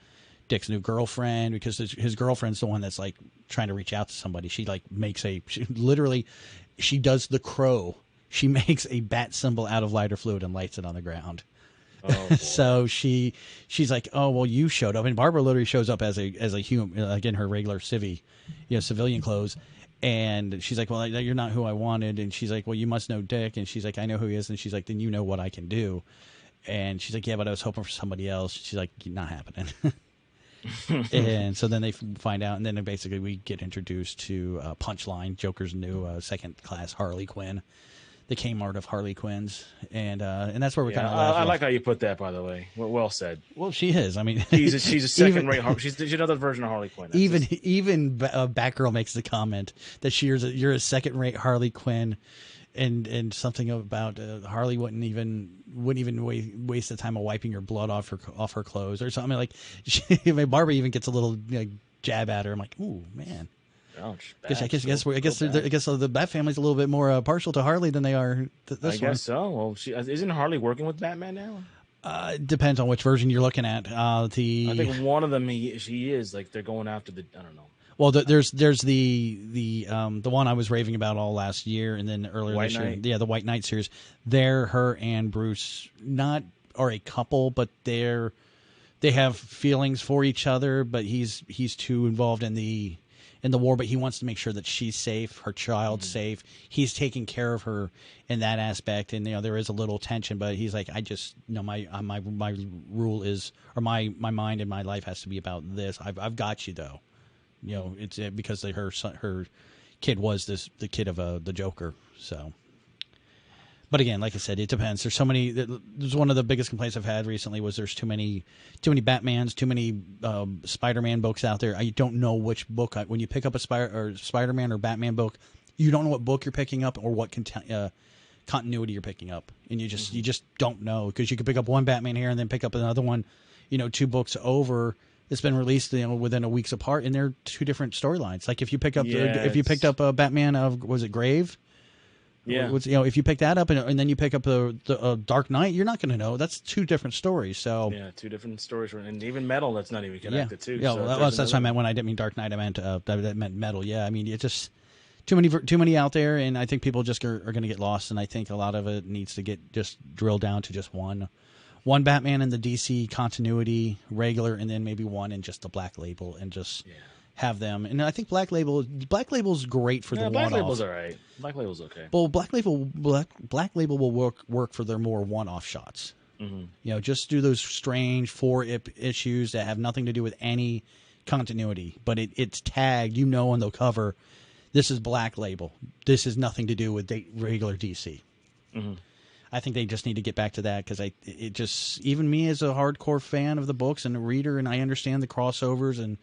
Dick's new girlfriend, because his girlfriend's the one that's like trying to reach out to somebody. She like makes she does the crow. She makes a bat symbol out of lighter fluid and lights it on the ground. Oh, so she's like, oh well, you showed up, and Barbara literally shows up as a human, like in her regular civilian clothes. And she's like, well, you're not who I wanted. And she's like, well, you must know Dick. And she's like, I know who he is. And she's like, then you know what I can do. And she's like, yeah, but I was hoping for somebody else. She's like, not happening. And so then they find out. And then basically we get introduced to Punchline, Joker's new second-class Harley Quinn, the Kmart of Harley Quinns. And that's where we're kind of laughing. I like how you put that, by the way. Well said. Well, she is. I mean, she's a second-rate. She's another version of Harley Quinn. Even Batgirl makes the comment that you're a second-rate Harley Quinn, and something about Harley wouldn't even waste the time of wiping your blood off her clothes or something. Like Barbara even gets a little jab at her. I'm like, ooh, man. Ouch, I guess the Bat family's a little bit more partial to Harley than they are this one. I guess so. Well, isn't Harley working with Batman now? Depends on which version you're looking at. I think one of them she is like they're going after I don't know. Well, there's the one I was raving about all last year, and then earlier this year, the White Knight series. Her and Bruce are a couple, but they have feelings for each other. But he's too involved in the war, but he wants to make sure that she's safe, her child's safe. He's taking care of her in that aspect, and there is a little tension. But he's like, I just my rule is, or my mind and my life has to be about this. I've got you though. It's because her kid was the kid of the Joker. So, but again, like I said, it depends. There's so many. There's one of the biggest complaints I've had recently was there's too many Batmans, too many Spider-Man books out there. I don't know which book when you pick up a Spider-Man or Batman book, you don't know what book you're picking up or what continuity you're picking up, and you just don't know, because you could pick up one Batman here and then pick up another one, 2 books over. It's been released, within a week's apart, and they're 2 different storylines. Like if you pick up, if you picked up a Batman of, was it Grave? Yeah. If you pick that up and then you pick up the Dark Knight, you're not going to know. That's 2 different stories. So 2 different stories, and even Metal that's not even connected too. Yeah, that's what I meant when I didn't mean Dark Knight. I meant that meant Metal. Yeah, I mean it's just too many out there, and I think people just are going to get lost. And I think a lot of it needs to get just drilled down to just one Batman in the DC continuity regular, and then maybe one in just the Black Label, and just have them. And I think Black Label's great for the one-off. Black Label's all right. Black Label's okay. Well, Black Label will work for their more one-off shots. Mm-hmm. Just do those strange 4 issues that have nothing to do with any continuity, but it's tagged, on the cover, this is Black Label. This has nothing to do with regular DC. Mm-hmm. I think they just need to get back to that, because it just, even me as a hardcore fan of the books and a reader, and I understand the crossovers and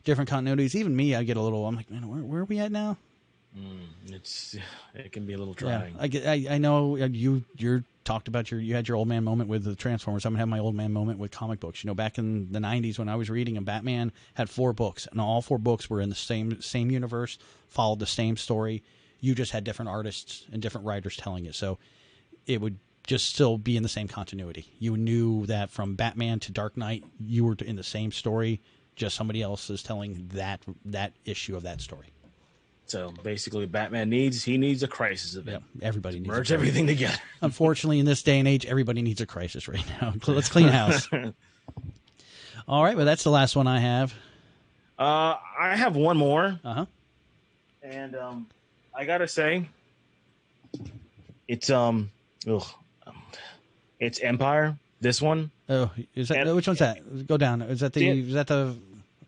different continuities, even me, I get a little, I'm like, man, where are we at now? It can be a little trying. I know you talked about you had your old man moment with the Transformers. I'm gonna have my old man moment with comic books. Back in the 90s when I was reading, and Batman had 4 books, and all 4 books were in the same universe, followed the same story. You just had different artists and different writers telling it, so it would just still be in the same continuity. You knew that from Batman to Dark Knight, you were in the same story, just somebody else is telling that issue of that story. So basically, Batman needs a crisis event. Yeah, everybody needs merge everything together. Unfortunately, in this day and age, everybody needs a crisis right now. Let's clean house. All right, well, that's the last one I have. I have one more. And I gotta say, it's it's Empire. This one. Oh, is that which one's that? Go down. Is that the?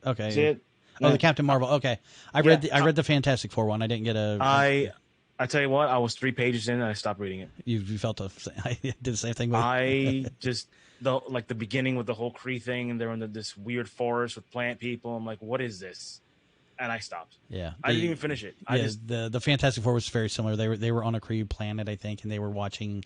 Okay. Is it? Oh, the Captain Marvel. Okay, I read the Fantastic Four one. I didn't get a. I tell you what, I was 3 pages in and I stopped reading it. You felt I did the same thing with I just the beginning with the whole Kree thing, and they're in this weird forest with plant people. I'm like, what is this? And I stopped. Yeah, I didn't even finish it. The Fantastic Four was very similar. They were on a Kree planet, I think, and they were watching,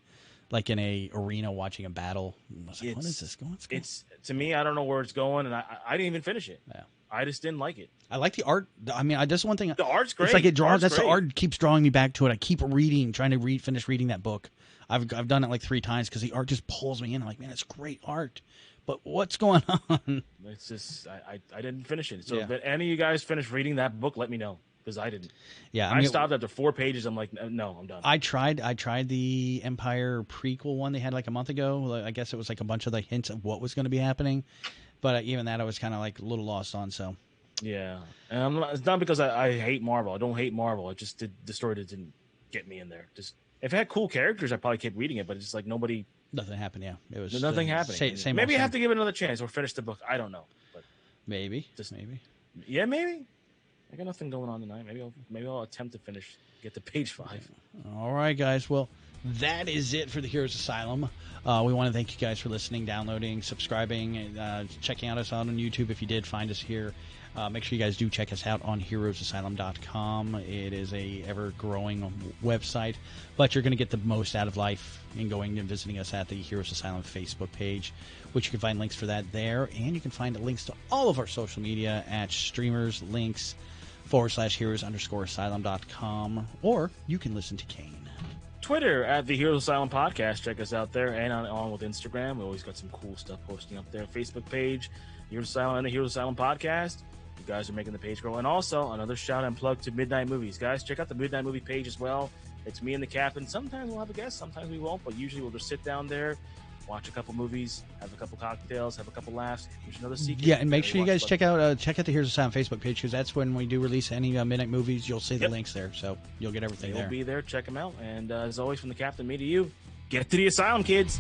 like in a arena, watching a battle. I was like, what is this going? It's to me, I don't know where it's going, and I didn't even finish it. Yeah. I just didn't like it. I like the art. I mean, just one thing. The art's great. It's like it draws. The art keeps drawing me back to it. I keep reading, trying to finish reading that book. I've done it like 3 times because the art just pulls me in. I'm like, man, it's great art, but what's going on? It's just I didn't finish it. So Yeah. if any of you guys finished reading that book, let me know, because I didn't. Yeah, I stopped after 4 pages. I'm like, no, I'm done. I tried the Empire prequel one they had like a month ago. I guess it was like a bunch of the hints of what was going to be happening, but even that I was kind of like a little lost on. So yeah, and it's not because I hate Marvel. I don't hate Marvel. It just the story didn't get me in there. Just if it had cool characters, I probably kept reading it, but it's just like nothing happened. Yeah, it was nothing happening. Maybe I have to give it another chance or finish the book. I don't know, but maybe. Yeah, maybe. I got nothing going on tonight. Maybe I'll attempt to get to page 5. All right, guys. Well, that is it for the Heroes Asylum. We want to thank you guys for listening, downloading, subscribing, and checking out us out on YouTube. If you did find us here, make sure you guys do check us out on heroesasylum.com. It is a ever-growing website, but you're going to get the most out of life in going and visiting us at the Heroes Asylum Facebook page, which you can find links for that there, and you can find links to all of our social media at streamers/heroes_asylum.com, or you can listen to Kane. Twitter at the Heroes Asylum Podcast. Check us out there, and on with Instagram. We always got some cool stuff posting up there. Facebook page, Heroes Asylum and the Heroes Asylum Podcast. You guys are making the page grow. And also, another shout and plug to Midnight Movies. Guys, check out the Midnight Movie page as well. It's me and the captain. Sometimes we'll have a guest, sometimes we won't, but usually we'll just sit down there, watch a couple movies, have a couple cocktails, have a couple laughs. Here's another secret. Yeah, and make sure you guys check out the Heroes Asylum Facebook page, because that's when we do release any Midnight Movies. You'll see the links there, so you'll get everything there. You'll be there. Check them out. And as always, from the captain, me to you, get to the asylum, kids.